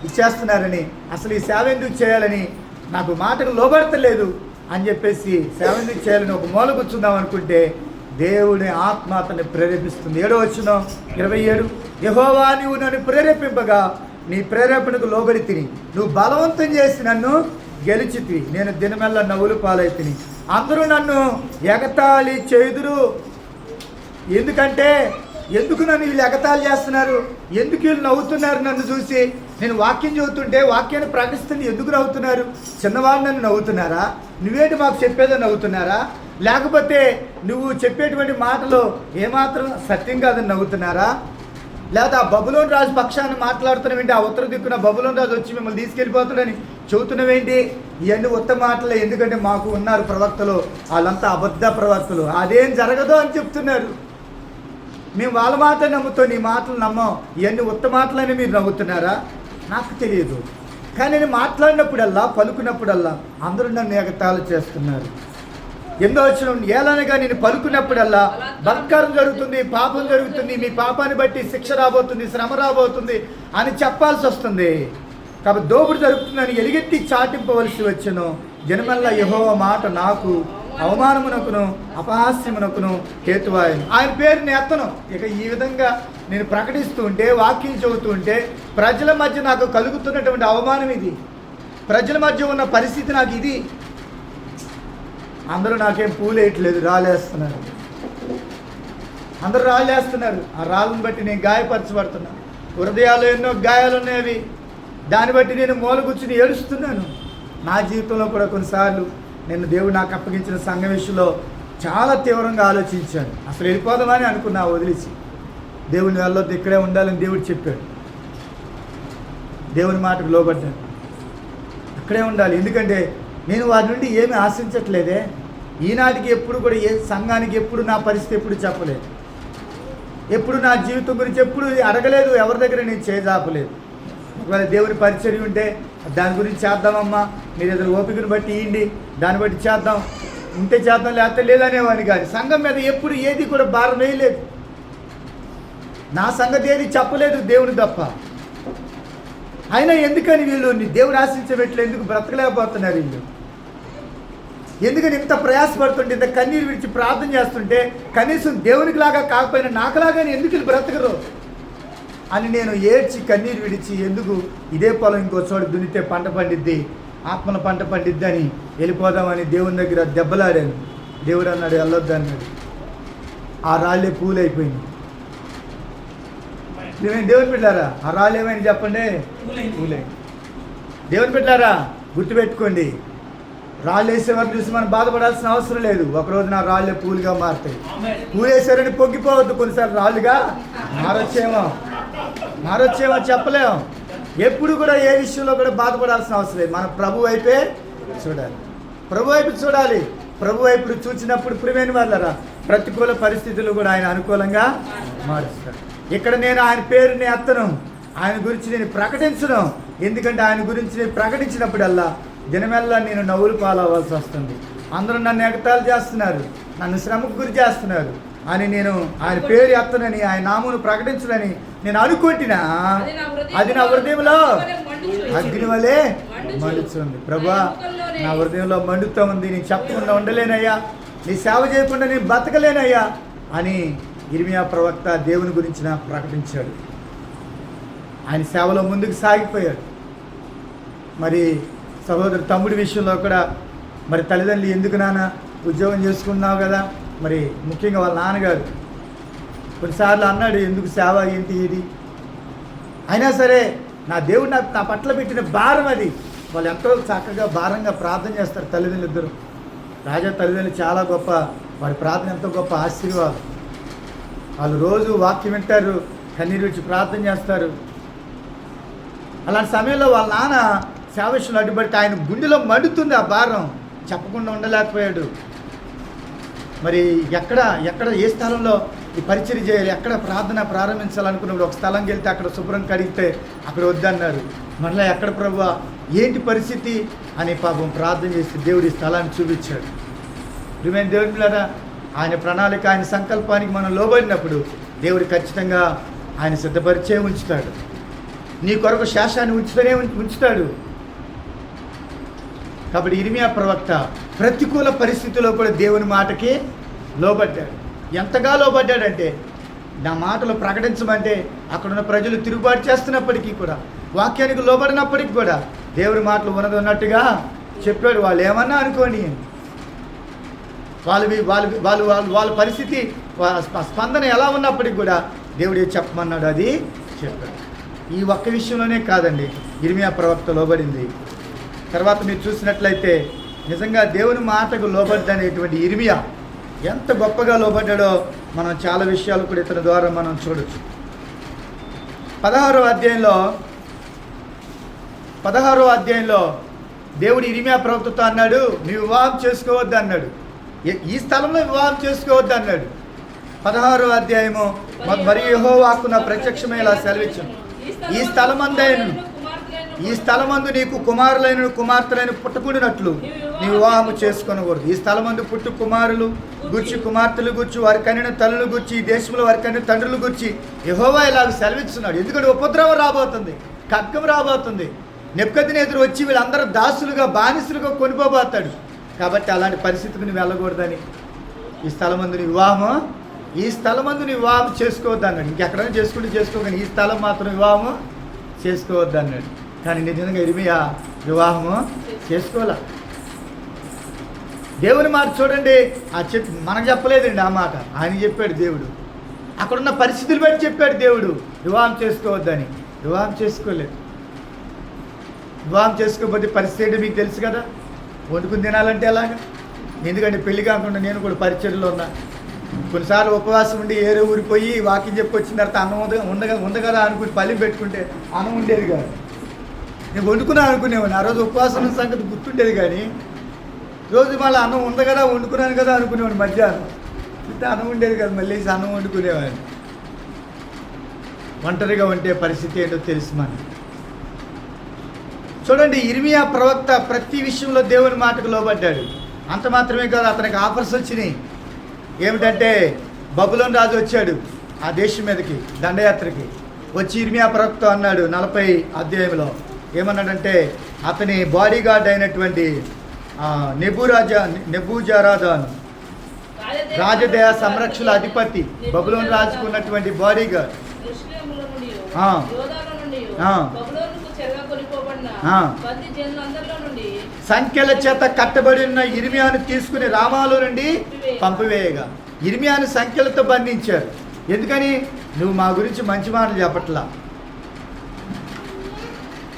ఇచ్చేస్తున్నారని, అసలు ఈ సేవ ఎందుకు చేయాలని, నాకు మాటకు లోబడతలేదు అని చెప్పేసి సేవ ఎందుకు చేయాలని ఒక మూల కూర్చుందాం అనుకుంటే దేవుడి ఆత్మ అతన్ని ప్రేరేపిస్తుంది. 7వ వచనం 27. యెహోవా నీవు నన్ను ప్రేరేపింపగా నీ ప్రేరేపణకు లోబడి తిని నువ్వు బలవంతం చేసి నన్ను గెలిచితివి. నేను దినమెల్ల నవ్వులు పాలైతిని. అందరూ నన్ను ఎగతాళి చేయుదురు. ఎందుకంటే ఎందుకు నన్ను వీళ్ళు ఎగతాళి చేస్తున్నారు, ఎందుకు వీళ్ళు నవ్వుతున్నారు నన్ను చూసి? నేను వాక్యం చదువుతుంటే వాక్యాన్ని ప్రకటిస్తుంది ఎందుకు నవ్వుతున్నారు? చిన్నవాళ్ళు నన్ను నవ్వుతున్నారా? నువ్వేంటి మాకు చెప్పేదో నవ్వుతున్నారా? లేకపోతే నువ్వు చెప్పేటువంటి మాటలు ఏమాత్రం సత్యం కాదని నవ్వుతున్నారా? లేదా ఆ బబులోను రాజు పక్షాన్ని మాట్లాడుతున్నావేంటి? ఆ ఉత్తర దిక్కున బబులోను రాజు వచ్చి మిమ్మల్ని తీసుకెళ్ళిపోతున్నాడని చెబుతున్నావేంటి? ఇవన్నీ ఉత్తమ మాటలే. ఎందుకంటే మాకు ఉన్నారు ప్రవక్తలు, వాళ్ళంతా అబద్ధ ప్రవక్తలు, అదేం జరగదు అని చెప్తున్నారు. మేము వాళ్ళ మాట నమ్ముతాం, నీ మాటలు నమ్మం. ఇవన్నీ ఉత్తమ మాటలని మీరు నవ్వుతున్నారా? నాకు తెలియదు. కానీ నేను మాట్లాడినప్పుడల్లా, పలుకున్నప్పుడల్లా అందరూ నన్ను ఎగతాళి చేస్తున్నారు. ఎందో వచ్చిన ఏలనగా నేను పలుకున్నప్పుడల్లా బలత్కారం జరుగుతుంది, పాపం జరుగుతుంది, మీ పాపాన్ని బట్టి శిక్ష రాబోతుంది, శ్రమ రాబోతుంది అని చెప్పాల్సి వస్తుంది. కాబట్టి దోపుడు జరుగుతుందని ఎలుగెత్తి చాటింపవలసి వచ్చెను. జనమల్ల యెహోవా మాట నాకు అవమానమునకును అపహాస్యమునకును హేతువాయను. ఆయన పేరుని ఎత్తను. ఇక ఈ విధంగా నేను ప్రకటిస్తూ ఉంటే, వాక్యం చెబుతూ ఉంటే ప్రజల మధ్య నాకు కలుగుతున్నటువంటి అవమానం ఇది. ప్రజల మధ్య ఉన్న పరిస్థితి నాకు ఇది. అందరూ నాకేం పూలేయట్లేదు, రాళ్ళేస్తున్నారు. అందరూ రాళ్ళేస్తున్నారు. ఆ రాళ్ళను బట్టి నేను గాయపరచబడుతున్నాను. హృదయాలు ఎన్నో గాయాలు ఉన్నాయి. దాన్ని బట్టి నేను మూల కూర్చుని ఏడుస్తున్నాను. నా జీవితంలో కూడా కొన్నిసార్లు నేను దేవుడు నాకు అప్పగించిన సంఘం విషయంలో చాలా తీవ్రంగా ఆలోచించాను. అసలు వెళ్ళిపోదామని అనుకున్నా, వదిలేసి దేవుని వెళ్ళొద్దు, ఇక్కడే ఉండాలని దేవుడు చెప్పాడు. దేవుని మాటకు లోబడ్డాను, అక్కడే ఉండాలి. ఎందుకంటే నేను వారి నుండి ఏమీ ఆశించట్లేదే. ఈనాటికి ఎప్పుడు కూడా ఏ సంఘానికి ఎప్పుడు నా పరిస్థితి ఎప్పుడు చెప్పలేదు, ఎప్పుడు నా జీవితం గురించి ఎప్పుడు అడగలేదు, ఎవరి దగ్గర నేను చేజాపలేదు. ఒకవేళ దేవుని పరిచర్య ఉంటే దాని గురించి చేద్దామమ్మా, మీరు ఏదో ఓపికను బట్టి ఇవ్వండి, దాన్ని బట్టి చేద్దాం, ఉంటే చేద్దాం, లేకపోతే లేదనేవాడిని. కానీ సంఘం మీద ఎప్పుడు ఏది కూడా భారం వేయలేదు. నా సంగతి ఏది చెప్పలేదు దేవుని తప్ప. అయినా ఎందుకని వీళ్ళు దేవుడు ఆశించబెట్టలేదు, ఎందుకు బ్రతకలేకపోతున్నారు వీళ్ళు? ఎందుకని ఇంత ప్రయాసపడుతుంటే, ఇంత కన్నీరు విడిచి ప్రార్థన చేస్తుంటే కనీసం దేవునికి లాగా కాకపోయినా నాకులాగానే ఎందుకు వీళ్ళు బ్రతకరు అని నేను ఏడ్చి కన్నీరు విడిచి, ఎందుకు ఇదే పొలం ఇంకో చోటు దున్నితే పంట పండిద్ది, ఆత్మల పంట పండిద్ది అని వెళ్ళిపోదామని దేవుని దగ్గర దెబ్బలాడాను. దేవుడు అన్నాడు వెళ్ళొద్దు అన్నాడు. ఆ రాళ్ళే పూలైపోయింది. మేమేం దేవుని పెట్టారా? ఆ రాళ్ళు ఏమైనా చెప్పండి, పూలే. దేవుని పెట్టారా? గుర్తుపెట్టుకోండి, రాళ్ళు వేసేవారు చూసి మనం బాధపడాల్సిన అవసరం లేదు. ఒకరోజు నా రాళ్ళే పూలుగా మారుతాయి. పూలు వేసారని పొంగిపోవద్దు, కొన్నిసార్లు రాళ్ళుగా మారొచ్చేమో చెప్పలేము. ఎప్పుడు కూడా ఏ విషయంలో కూడా బాధపడాల్సిన అవసరం లేదు. మన ప్రభు వైపే చూడాలి, ప్రభు వైపు చూడాలి. ప్రభు వైపు చూసినప్పుడు ప్రియమైన వాళ్ళరా ప్రతికూల పరిస్థితులు కూడా ఆయన అనుకూలంగా మారుస్తాడు. ఇక్కడ నేను ఆయన పేరుని ఎత్తను, ఆయన గురించి నేను ప్రకటించను. ఎందుకంటే ఆయన గురించి నేను ప్రకటించినప్పుడల్లా దినమెల్లా నేను నవ్వులు పాలవ్వాల్సి వస్తుంది. అందరూ నన్ను ఎగతాళి చేస్తున్నారు, నన్ను శ్రమకు గురి చేస్తున్నారు అని నేను ఆయన పేరు ఎత్తనని, ఆయన నామమును ప్రకటించనని నేను అనుకుంటున్నా. అది నా హృదయంలో అగ్ని వలె మండుతుంది. ప్రభువా, నా హృదయంలో మండుతూ ఉంది, నేను చెప్పకుండా ఉండలేనయ్యా, నీ సేవ చేయకుండా నేను బతకలేనయ్యా అని ఇర్మియా ప్రవక్త దేవుని గురించి నాకు ప్రకటించాడు. ఆయన సేవలో ముందుకు సాగిపోయాడు. మరి సహోదరు తమ్ముడి విషయంలో కూడా మరి తల్లిదండ్రులు ఎందుకు నాన్న ఉద్యోగం చేసుకున్నావు కదా, మరి ముఖ్యంగా వాళ్ళ నాన్నగారు కొన్నిసార్లు అన్నాడు, ఎందుకు సేవ ఏంటి ఇది. అయినా సరే నా దేవుడు నా పట్ల పెట్టిన భారం అది. వాళ్ళు ఎంతో చక్కగా భారంగా ప్రార్థన చేస్తారు తల్లిదండ్రులు ఇద్దరు. రాజా తల్లిదండ్రులు చాలా గొప్ప, వారి ప్రార్థన ఎంతో గొప్ప ఆశీర్వాదం. వాళ్ళు రోజు వాక్యం వింటారు, కన్నీరు విడిచి ప్రార్థన చేస్తారు. అలాంటి సమయంలో వాళ్ళ నాన్న సేవ విషయంలో అడ్డుపడితే ఆయన గుండెలో మండుతుంది ఆ భారం, చెప్పకుండా ఉండలేకపోయాడు. మరి ఎక్కడ ఏ స్థలంలో ఈ పరిచర్య చేయాలి, ఎక్కడ ప్రార్థన ప్రారంభించాలనుకున్నప్పుడు ఒక స్థలంకి వెళ్తే అక్కడ శుభ్రం కడిగితే అక్కడ వద్దన్నారు. మళ్ళీ ఎక్కడ ప్రభువా ఏంటి పరిస్థితి అని పాపం ప్రార్థన చేసి దేవుడి స్థలాన్ని చూపించాడు. ప్రియమైన దేవుని పిల్లరా, ఆయన ప్రణాళిక, ఆయన సంకల్పానికి మనం లోబడినప్పుడు దేవుడు ఖచ్చితంగా ఆయన సిద్ధపరిచే ఉంచుతాడు. నీ కొరకు శాసాన్ని ఉంచుతాడు. కాబట్టి ఇర్మియా ప్రవక్త ప్రతికూల పరిస్థితుల్లో కూడా దేవుని మాటకి లోబడ్డాడు. ఎంతగా లోబడ్డాడంటే, నా మాటలు ప్రకటించమంటే అక్కడున్న ప్రజలు తిరుగుబాటు చేస్తున్నప్పటికీ కూడా వాక్యానికి లోబడినప్పటికి కూడా దేవుడి మాటలు ఉన్నది ఉన్నట్టుగా చెప్పాడు. వాళ్ళు ఏమన్నా అనుకోని, వాళ్ళ పరిస్థితి స్పందన ఎలా ఉన్నప్పటికి కూడా దేవుడు చెప్పమన్నాడు అది చెప్పాడు. ఈ ఒక్క విషయంలోనే కాదండి ఇర్మియా ప్రవక్త లోబడింది. తర్వాత మీరు చూసినట్లయితే నిజంగా దేవుని మాటకు లోబడ్డనేటువంటి ఇర్మియా ఎంత గొప్పగా లోబడ్డాడో మనం చాలా విషయాలు కూడా ఇతని ద్వారా మనం చూడొచ్చు. 16వ అధ్యాయంలో దేవుడు ఇర్మియా ప్రవక్తతో అన్నాడు, నీ వివాహం చేసుకోవద్దు అన్నాడు. ఈ స్థలంలో వివాహం చేసుకోవద్దు అన్నాడు. 16వ అధ్యాయము మరియు యెహోవాకు నా ప్రత్యక్షమే ఇలా సెలవిచ్చాను, ఈ స్థలమందు నీకు కుమారులైన కుమార్తెలైన పుట్టకూడినట్లు నీ వివాహము చేసుకొనకూడదు. ఈ స్థలమందు పుట్టు కుమారులు గుర్చి కుమార్తెలు గుర్చి వారి కనిన తల్లులు గుర్చి ఈ దేశంలో వారి కనిన తండ్రులు గుర్చి యెహోవా ఇలాగ సెలవిస్తున్నాడు. ఎందుకంటే ఉపద్రవం రాబోతుంది, ఖడ్గం రాబోతుంది. నెబుకద్నెజరు వచ్చి వీళ్ళందరూ దాసులుగా బానిసలుగా కొనిపోబోతాడు. కాబట్టి అలాంటి పరిస్థితికి నువ్వు వెళ్ళకూడదని ఈ స్థలమందు నీ వివాహం చేసుకోవద్దు అన్నాడు. ఇంకెక్కడైనా చేసుకోగానే ఈ స్థలం మాత్రం వివాహము చేసుకోవద్దు అన్నాడు. కానీ నిజంగా ఇర్మియా వివాహము చేసుకోలే. దేవుని మాట చూడండి, మనకు చెప్పలేదండి ఆ మాట, ఆయన చెప్పాడు దేవుడు. అక్కడున్న పరిస్థితులు బట్టి చెప్పాడు దేవుడు వివాహం చేసుకోవద్దని. వివాహం చేసుకోలేదు. వివాహం చేసుకోకపోతే పరిస్థితి ఏంటి మీకు తెలుసు కదా. వండుకుని తినాలంటే ఎలాగా? ఎందుకంటే పెళ్లి కాకుండా నేను కూడా పరిచర్లో ఉన్నా. కొన్నిసార్లు ఉపవాసం ఉండి ఏరే ఊరిపోయి వాకింగ్ చెప్పి వచ్చిన తర్వాత అన్నం ఉంది కదా అనుకుని పల్లి పెట్టుకుంటే అన్నం ఉండేది కాదు. నేను వండుకున్నా అనుకునేవాడిని. ఆ రోజు ఉపవాసం సంగతి గుర్తుండేది, కానీ రోజు మళ్ళీ అన్నం ఉంది కదా వండుకున్నాను కదా అనుకునేవాడిని. మధ్యాహ్నం ఇంత అన్నం ఉండేది కదా, మళ్ళీ అన్నం వండుకునేవాడిని. ఒంటరిగా ఉంటే పరిస్థితి ఏంటో తెలుసు మనకి. చూడండి, ఇర్మియా ప్రవక్త ప్రతి విషయంలో దేవుని మాటకు లోబడ్డాడు. అంత మాత్రమే కాదు, అతనికి ఆఫర్స్ వచ్చినాయి. ఏమిటంటే బబులోను రాజు వచ్చాడు ఆ దేశం మీదకి దండయాత్రకి. వచ్చి ఇర్మియా ప్రవక్త అన్నాడు 40వ అధ్యాయంలో ఏమన్నాడంటే, అతని బాడీ గార్డ్ అయినటువంటి నెబూజారాదాను రాజదేహ సంరక్షణ అధిపతి బబులోను రాజుకు ఉన్నటువంటి బాడీ గార్డ్ సంఖ్యల చేత కట్టబడి ఉన్న ఇర్మియాను తీసుకుని రామాలో నుండి పంపివేయగా ఇర్మియాను సంఖ్యలతో బంధించారు. ఎందుకని? నువ్వు మా గురించి మంచి మాటలు చెప్పట్లా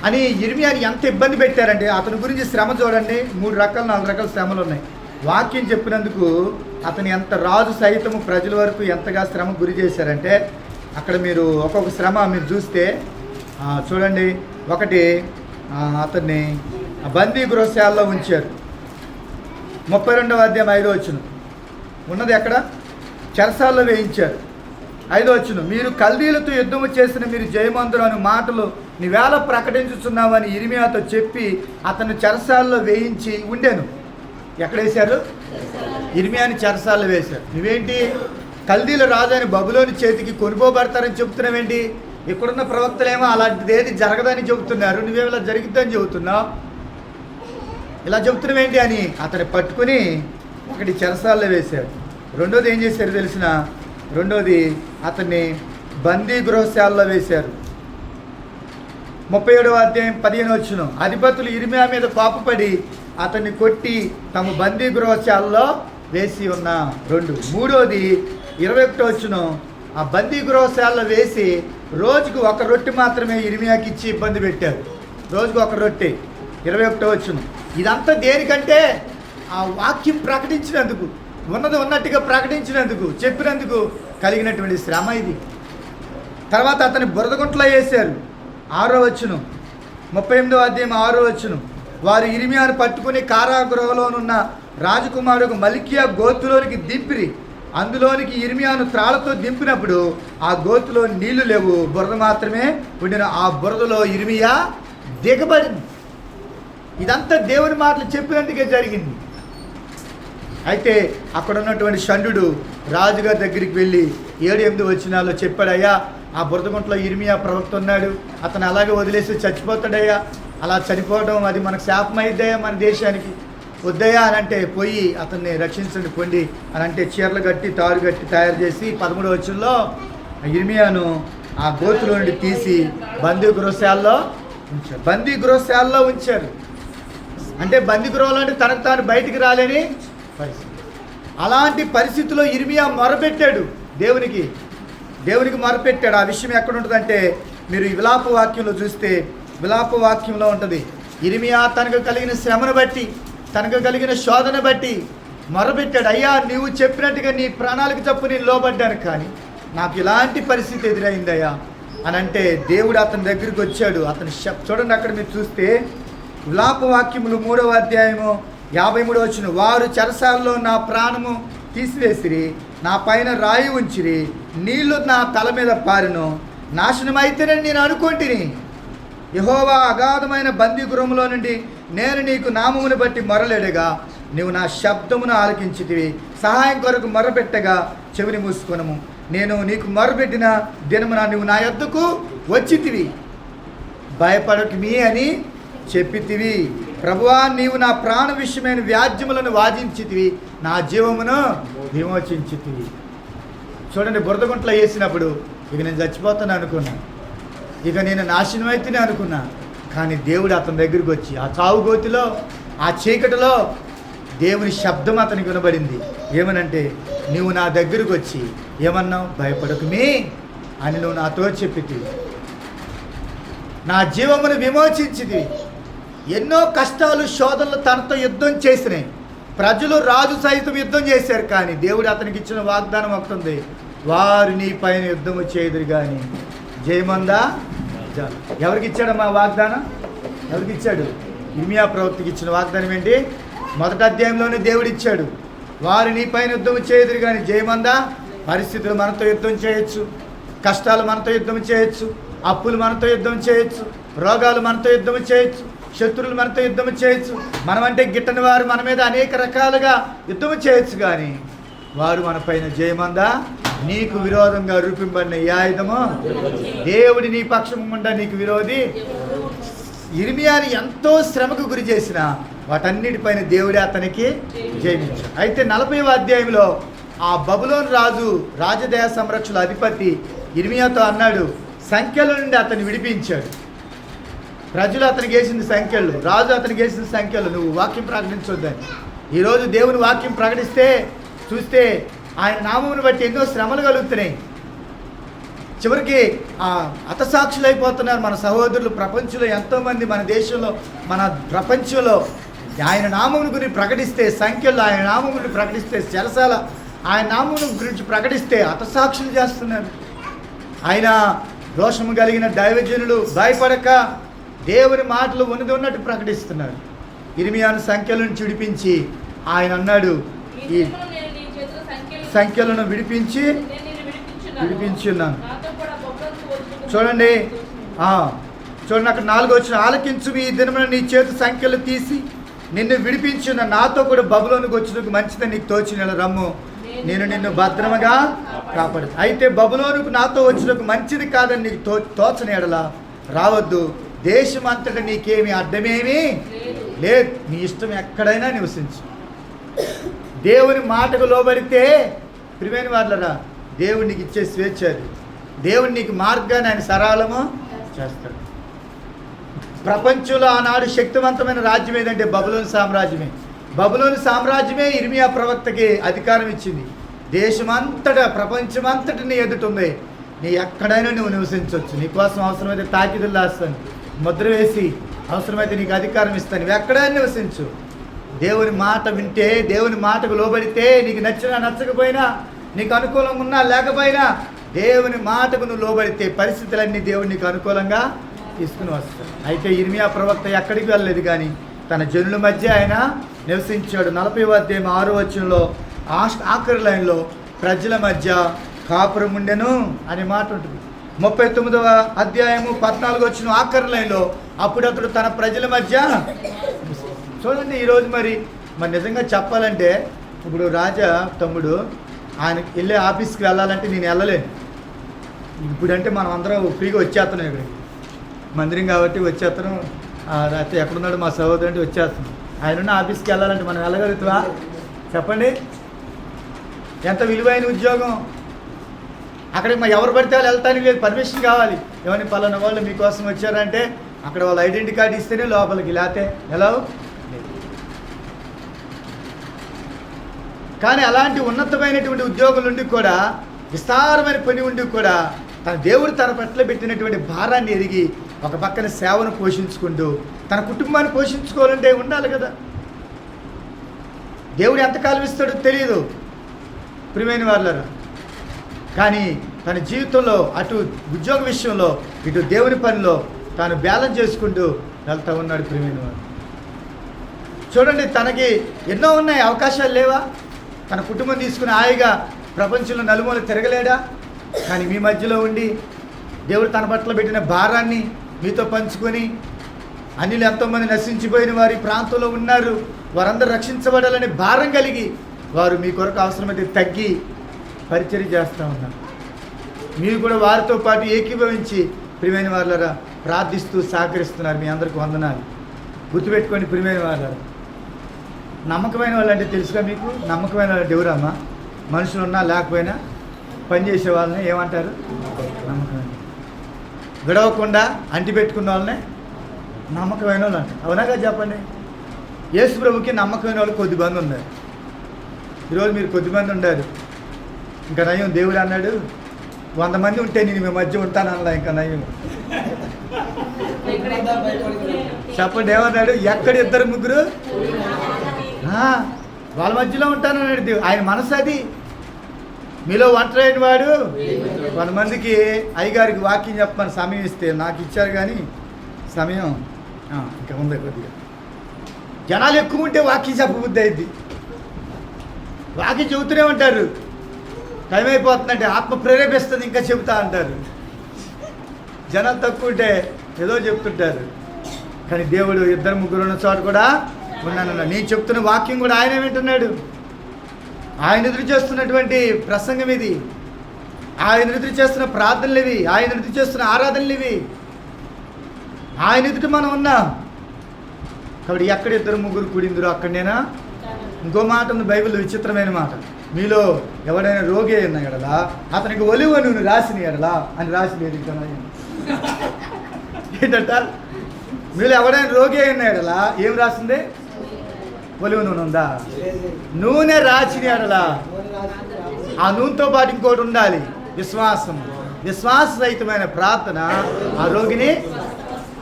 అని ఇర్మియాని ఎంత ఇబ్బంది పెట్టారంటే, అతని గురించి శ్రమ చూడండి. 3 రకాలు 4 రకాల శ్రమలు ఉన్నాయి. వాక్యం చెప్పినందుకు అతను ఎంత రాజు సైతము ప్రజల వరకు ఎంతగా శ్రమ గురి చేశారంటే, అక్కడ మీరు ఒక్కొక్క శ్రమ మీరు చూస్తే చూడండి. ఒకటి, అతన్ని బందీ గృహశాలలో ఉంచారు. 32వ అధ్యాయం 5వ వచనం ఉన్నది ఎక్కడ? చెరసాల్లో వేయించారు. 5వ వచనం, మీరు కల్దీలతో యుద్ధము చేసిన మీరు జయమందురు అను మాటలు నీవేళ ప్రకటించుచున్నావని ఇర్మియాతో చెప్పి అతను చెరసాల్లో వేయించి ఉండెను. ఎక్కడ వేశారు? ఇర్మియాని చెరసాల్లో వేశారు. నువ్వేంటి కల్దీల రాజాని బబులోని చేతికి కొనుకోబడతారని చెబుతున్నావేంటి? ఇక్కడున్న ప్రవక్తలేమో అలాంటిది ఏది జరగదని చెబుతున్నారు, నువ్వేమో ఇలా జరుగుతుందని చెబుతున్నావు, ఇలా చెబుతున్నావేంటి అని అతన్ని పట్టుకుని ఒకటి చెరసాల్లో వేశారు. రెండోది ఏం చేశారు తెలిసిన? రెండోది అతన్ని బందీ గృహశాలలో వేశారు. 37వ అధ్యాయం 15వ వచనం, అధిపతులు ఇర్మియా మీద కోపపడి అతన్ని కొట్టి తమ బందీ గృహశాలలో వేసి ఉన్న 2. మూడోది 21వ వచనం, ఆ బందీ గృహశాలలో వేసి రోజుకు 1 రొట్టె మాత్రమే ఇర్మియాకి ఇచ్చి ఇబ్బంది పెట్టారు. రోజుకు 1 రొట్టె. 21వ వచనం. ఇదంతా దేనికంటే ఆ వాక్యం ప్రకటించినందుకు, ఉన్నది ఉన్నట్టుగా ప్రకటించినందుకు, చెప్పినందుకు కలిగినటువంటి శ్రమ ఇది. తర్వాత అతని బురదగుంటలో వేశారు. 6వ వచనం, 38వ అధ్యాయం 6వ వచనం, వారు ఇర్మియాను పట్టుకుని కారాగృహలోనున్న రాజకుమారుడు మల్కియా గోతులోనికి దింపిరి. అందులోనికి ఇర్మియాను త్రాళ్ళతో దింపినప్పుడు ఆ గోతులో నీళ్లు లేవు, బురద మాత్రమే ఉండిన. ఆ బురదలో ఇర్మియా దిగబడింది. ఇదంతా దేవుని మాటలు చెప్పినందుకే జరిగింది. అయితే అక్కడ ఉన్నటువంటి షండు రాజుగారి దగ్గరికి వెళ్ళి 7-8 వచనాల్లో చెప్పాడయ్యా, ఆ బురదగుంటలో ఇర్మియా ప్రవక్త ఉన్నాడు, అతను అలాగే వదిలేసి చచ్చిపోతాడయ్యా, అలా చనిపోవడం అది మనకు శాపం అయిద్దయ్యా, మన దేశానికి వద్దయ్యా అని అంటే, పోయి అతన్ని రక్షించండి పొండి అని అంటే చీరలు కట్టి తారు కట్టి తయారు చేసి 13వ వచనంలో ఇర్మియాను ఆ గోతులో నుండి తీసి బందీ గృహశాలలో ఉంచారు. బందీ గృహశాలలో ఉంచారు. అంటే బందీ గృహంలో అంటే తనకు తాను బయటికి రాలేని పరిస్థితి. అలాంటి పరిస్థితిలో ఇర్మియా మొరపెట్టాడు దేవునికి మొరపెట్టాడు. ఆ విషయం ఎక్కడ ఉంటుందంటే మీరు ఈ విలాప వాక్యంలో చూస్తే విలాప వాక్యంలో ఉంటుంది. ఇర్మియా తనకు కలిగిన శ్రమను బట్టి, తనకు కలిగిన శోధన బట్టి మొరపెట్టాడు. అయ్యా, నీవు చెప్పినట్టుగా నీ ప్రాణాలకు తప్పు నేను లోబడ్డాను, కానీ నాకు ఇలాంటి పరిస్థితి ఎదురైందయ్యా అని అంటే దేవుడు అతని దగ్గరికి వచ్చాడు. అతని చూడండి, అక్కడ మీరు చూస్తే విలాప వాక్యములు 3వ అధ్యాయము 53వ వచనం. వారు చెరసాలలో నా ప్రాణము తీసివేసిరి, నా పైన రాయి ఉంచిరి, నీళ్లు నా తల మీద పారెను, నాశనమైతేనని నేను అనుకుంటుని. యెహోవా అగాధమైన బందీ గృహంలో నుండి నేను నీకు నామమును బట్టి మొరలేడగా నీవు నా శబ్దమును ఆలకించితివి. సహాయం కొరకు మొరపెట్టగా చెవిని మూసుకొనము. నేను నీకు మొరపెట్టిన దినమున నువ్వు నా యొద్దకు వచ్చితివి, భయపడకుమి అని చెప్పితివి. ప్రభువా, నీవు నా ప్రాణ విషయమైన వ్యాజ్యములను వాదించితివి, నా జీవమును విమోచించితివి. చూడండి, బురదగుంట్లో వేసినప్పుడు ఇక నేను చచ్చిపోతాను అనుకున్నా, ఇక నేను నాశనం అయితేనే అనుకున్నా, కానీ దేవుడు అతని దగ్గరికి వచ్చి ఆ చావుగోతిలో, ఆ చీకటిలో దేవుని శబ్దం అతనికి వినబడింది. ఏమనంటే, నువ్వు నా దగ్గరకు వచ్చి ఏమన్నావు? భయపడకుమే అని నువ్వు నాతో చెప్పితివి, నా జీవమును విమోచించితివి. ఎన్నో కష్టాలు, శోధనలు తనతో యుద్ధం చేసినాయి. ప్రజలు, రాజు సైతం యుద్ధం చేశారు, కానీ దేవుడు అతనికి ఇచ్చిన వాగ్దానం ఒకటి, వారు నీ పైన యుద్ధము చేయదురు కానీ జయమందా. ఎవరికి ఇచ్చాడమ్మా వాగ్దానం? ఎవరికి ఇచ్చాడు? ఇర్మియా ప్రవక్తకి ఇచ్చిన వాగ్దానం ఏంటి? 1వ అధ్యాయంలోనే దేవుడు ఇచ్చాడు. వారు నీ పైన యుద్ధం చేయదురు కానీ జయమందా. పరిస్థితులు మనతో యుద్ధం చేయొచ్చు, కష్టాలు మనతో యుద్ధం చేయొచ్చు, అప్పులు మనతో యుద్ధం చేయొచ్చు, రోగాలు మనతో యుద్ధం చేయొచ్చు, శత్రువులు మనతో యుద్ధం చేయొచ్చు. మనమంటే గిట్టని వారు మన మీద అనేక రకాలుగా యుద్ధం చేయొచ్చు, కానీ వారు మన పైన జయమందా. నీకు విరోధంగా రూపింపబడిన ఏ ఆయుధమో దేవుడి నీ పక్షం గుండా నీకు విరోధి. ఇర్మియాని ఎంతో శ్రమకు గురి చేసిన వాటన్నిటిపైన దేవుడే అతనికి జయమించాడు. అయితే 40వ అధ్యాయంలో ఆ బబులోను రాజు, రాజదేహ సంరక్షణ అధిపతి ఇర్మియాతో అన్నాడు, సంఖ్యల నుండి అతన్ని విడిపించాడు. ప్రజలు అతనికి వేసింది సంఖ్యలు, రాజు అతనికి వేసిన సంఖ్యలు, నువ్వు వాక్యం ప్రకటించొద్దని. ఈరోజు దేవుని వాక్యం ప్రకటిస్తే చూస్తే ఆయన నామమును బట్టి ఎన్నో శ్రమలు కలుగుతున్నాయి. చివరికి హతసాక్షులు అయిపోతున్నారు మన సహోదరులు. ప్రపంచంలో ఎంతోమంది, మన దేశంలో, మన ప్రపంచంలో ఆయన నామమును గురించి ప్రకటిస్తే సంఖ్యలు, ఆయన నామం గురించి ప్రకటిస్తే చెరసాల, ఆయన నామమును గురించి ప్రకటిస్తే హతసాక్షులు చేస్తున్నారు. ఆయన రోషము కలిగిన దైవజనులు భయపడక దేవుని మాటలు ఉన్నట్టు ప్రకటిస్తున్నారు. ఇర్మియాను సంఖ్యల నుంచి విడిపించి ఆయన అన్నాడు, ఈ సంఖ్యలను విడిపించి ఉన్నాను. చూడండి అక్కడ 4వ వచనం, ఆలకించు, ఈ దినమున నీ చేతి సంఖ్యలు తీసి నిన్ను విడిపించిన, నాతో కూడా బబులోనుకు వచ్చినందుకు మంచిదని నీకు తోచిన రమ్ము, నేను నిన్ను భద్రముగా కాపాడు. అయితే బబులోనుకు నాతో వచ్చినందుకు మంచిది కాదని నీకు తోచని ఎడల రావద్దు. దేశం అంతటా నీకేమి అడ్డమేమీ లేదు, నీ ఇష్టం ఎక్కడైనా నివసించు. దేవుని మాటకు లోబడితే ప్రియమైన వాళ్ళరా, దేవుడు నీకు ఇచ్చే స్వేచ్ఛ అది. దేవుడు నీకు మార్గాన్ని ఆయన సరళము చేస్తాడు. ప్రపంచంలో ఆనాడు శక్తివంతమైన రాజ్యం ఏదంటే బబులోను సామ్రాజ్యమే. బబులోను సామ్రాజ్యమే ఇర్మియా ప్రవక్తకి అధికారం ఇచ్చింది. దేశమంతటా, ప్రపంచమంతటిని ఎదుటుంది. నీ ఎక్కడైనా నువ్వు నివసించవచ్చు. నీకోసం అవసరమైతే తాకిదులు రాస్తాను, ముద్ర వేసి అవసరమైతే నీకు అధికారం ఇస్తాను, నువ్వు ఎక్కడైనా నివసించు. దేవుని మాట వింటే, దేవుని మాటకు లోబడితే, నీకు నచ్చినా నచ్చకపోయినా, నీకు అనుకూలంగా ఉన్నా లేకపోయినా, దేవుని మాటకు నువ్వు లోబడితే పరిస్థితులన్నీ దేవుడు నీకు అనుకూలంగా తీసుకుని వస్తాడు. అయితే ఇర్మియా ప్రవక్త ఎక్కడికి వెళ్ళలేదు, కానీ తన జనుల మధ్య ఆయన నివసించాడు. 40వ అధ్యాయం 6వ వచనంలో ఆఖరి లైన్లో ప్రజల మధ్య కాపురం ఉండెను అనే మాట ఉంటుంది. 39వ అధ్యాయము 14వ వచనం ఆఖరి లైన్లో అప్పుడు అతడు తన ప్రజల మధ్య. చూడండి, ఈరోజు మరి నిజంగా చెప్పాలంటే, ఇప్పుడు రాజా తమ్ముడు ఆయన వెళ్ళే ఆఫీస్కి వెళ్ళాలంటే నేను వెళ్ళలేను. ఇప్పుడంటే మనం అందరం ఫ్రీగా వచ్చేస్తున్నాం, ఇక్కడికి మందిరం కాబట్టి వచ్చేస్తున్నాం. రాత్రి ఎక్కడున్నాడు మా సహోదరు అంటే వచ్చేస్తున్నాం. ఆయన ఉన్న ఆఫీస్కి వెళ్ళాలంటే మనం వెళ్ళగలుగుతావా చెప్పండి? ఎంత విలువైన ఉద్యోగం. అక్కడికి ఎవరు పడితే వాళ్ళు వెళ్తానికి లేదు, పర్మిషన్ కావాలి. ఏమని పలానా వాళ్ళు మీకోసం వచ్చారంటే అక్కడ వాళ్ళ ఐడెంటిటీ కార్డు ఇస్తేనే లోపలికి, లేకపోతే ఎలా. కానీ అలాంటి ఉన్నతమైనటువంటి ఉద్యోగులు ఉండి కూడా, విస్తారమైన పని ఉండి కూడా, తన దేవుడు తన పట్ల పెట్టినటువంటి భారాన్ని ఎరిగి ఒక పక్కన సేవను పోషించుకుంటూ తన కుటుంబాన్ని పోషించుకోవాలంటే ఉండాలి కదా. దేవుడు ఎంతకాలం ఇస్తాడో తెలియదు ప్రియమైన వాళ్ళరా. కానీ తన జీవితంలో అటు ఉద్యోగ విషయంలో ఇటు దేవుని పనిలో తాను బ్యాలెన్స్ చేసుకుంటూ వెళ్తూ ఉన్నాడు ప్రియమైన వాడు. చూడండి, తనకి ఎన్నో ఉన్నాయి, అవకాశాలు లేవా? తన కుటుంబం తీసుకుని హాయిగా ప్రపంచంలో నలుమూల తిరగలేడా? కానీ మీ మధ్యలో ఉండి దేవుడు తన పట్ల పెట్టిన భారాన్ని మీతో పంచుకొని, అన్యులు ఎంతోమంది నశించిపోయిన వారి ప్రాంతంలో ఉన్నారు, వారందరూ రక్షించబడాలని భారం కలిగి వారు మీ కొరకు అవసరమైతే తగ్గి పరిచర్య చేస్తూ ఉన్నారు. మీరు కూడా వారితో పాటు ఏకీభవించి ప్రియమైన వాళ్ళరా ప్రార్థిస్తూ సహకరిస్తున్నారు. మీ అందరికీ వందనాలు. గుర్తుపెట్టుకోండి ప్రియమైన వాళ్ళరా, నమ్మకమైన వాళ్ళు అంటే తెలుసుగా మీకు. నమ్మకమైన వాళ్ళు ఎవరమ్మా? మనుషులు ఉన్నా లేకపోయినా పనిచేసే వాళ్ళని ఏమంటారు? నమ్మకమైన. విడవకుండా అంటిపెట్టుకున్న వాళ్ళనే నమ్మకమైన వాళ్ళు అంటారు. అవునాగా చెప్పండి. యేసు ప్రభుకి నమ్మకమైన వాళ్ళు కొద్దిమంది ఉన్నారు. ఈరోజు మీరు కొద్దిమంది ఉండారు. ఇంకా నయం దేవుడు అన్నాడు, 100 మంది ఉంటే నేను మీ మధ్య ఉంటాను అలా. ఇంకా నయం చెప్పండి, ఏమన్నాడు? ఎక్కడ 2 ముగ్గురు వాళ్ళ మధ్యలో ఉంటానన్నాడు దేవుడు. ఆయన మనసు అది. మీలో ఒంటరైన వాడు 100 మందికి అయ్యగారికి వాక్యం చెప్పమని సమయం ఇస్తే నాకు ఇచ్చారు, కానీ సమయం ఇంకా ఉంది కొద్దిగా. జనాలు ఎక్కువ ఉంటే వాక్యం చెప్పబుద్ధి అయింది. వాక్యం చెబుతూనే ఉంటారు. టైం అయిపోతుందంటే ఆత్మ ప్రేరేపిస్తుంది ఇంకా చెబుతా అంటారు. జనాలు తక్కువ ఉంటే ఏదో చెప్తుంటారు. కానీ దేవుడు 2 ముగ్గురు ఉన్న చోట కూడా ఉన్నానన్నా. నేను చెప్తున్న వాక్యం కూడా ఆయన వింటున్నాడు. ఆయన ఎదురు చేస్తున్నటువంటి ప్రసంగం ఇది. ఆయన ఎదురు చేస్తున్న ప్రార్థనలు ఇవి. ఆయన ఎదురు చేస్తున్న ఆరాధనలు ఇవి. ఆయన ఎదుటి మనం ఉన్నాం. కాబట్టి ఎక్కడ 2 ముగ్గురు కూడిందరో అక్కడనేనా. ఇంకో మాట ఉంది బైబిల్లో, విచిత్రమైన మాట. మీలో ఎవడైనా రోగి అయిన ఎడలా అతనికి ఒలివ నూనె రాసిన ఎడలా అని రాసి లేదు. ఇంకా ఏంటంట? మీలో ఎవడైనా రోగి అయిన ఎడలా ఏం రాసింది? ఒలివ నూనె ఉందా? నూనె రాసిన ఎడలా ఆ నూనెతో పాటు ఇంకోటి ఉండాలి, విశ్వాసం. విశ్వాసరహితమైన ప్రార్థన ఆ రోగిని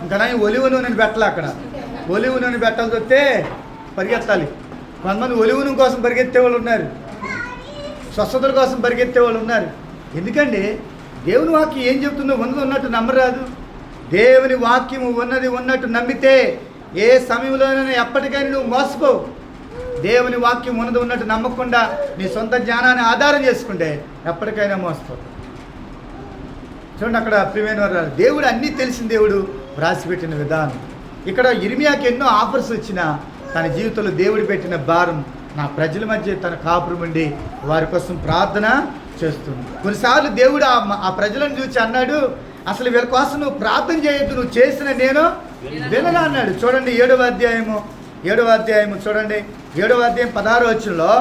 ఇంకా ఒలివ నూనెని పెట్టాలి. అక్కడ ఒలివ నూనె పెట్టాల్సి వస్తే పరిగెత్తాలి. కొంతమంది ఒలివ నూనె కోసం పరిగెత్తే వాళ్ళు ఉన్నారు, స్వస్థతల కోసం పరిగెత్తే వాళ్ళు ఉన్నారు. ఎందుకండి? దేవుని వాక్యం ఏం చెప్తుందో ఉన్నది ఉన్నట్టు నమ్మరాదు. దేవుని వాక్యము ఉన్నది ఉన్నట్టు నమ్మితే ఏ సమయంలోనైనా ఎప్పటికైనా నువ్వు మోసపోవు. దేవుని వాక్యం ఉన్నది ఉన్నట్టు నమ్మకుండా నీ సొంత జ్ఞానాన్ని ఆధారం చేసుకుంటే ఎప్పటికైనా మోసపోవు. చూడండి, అక్కడ ప్రియమైన వారు, దేవుడు అన్నీ తెలిసిన దేవుడు రాసిపెట్టిన విధానం. ఇక్కడ ఇర్మియాకి ఎన్నో ఆఫర్స్ వచ్చినా తన జీవితంలో దేవుడు పెట్టిన భారం, నా ప్రజల మధ్య తన కాపురం ఉండి వారి కోసం ప్రార్థన చేస్తుంది. కొన్నిసార్లు దేవుడు ఆ ప్రజలను చూసి అన్నాడు, అసలు వీళ్ళ కోసం నువ్వు ప్రార్థన చేయొద్దు, నువ్వు చేసిన నేను వినను అన్నాడు. చూడండి 7వ అధ్యాయము చూడండి, 7వ అధ్యాయం 16వ వచనంలో,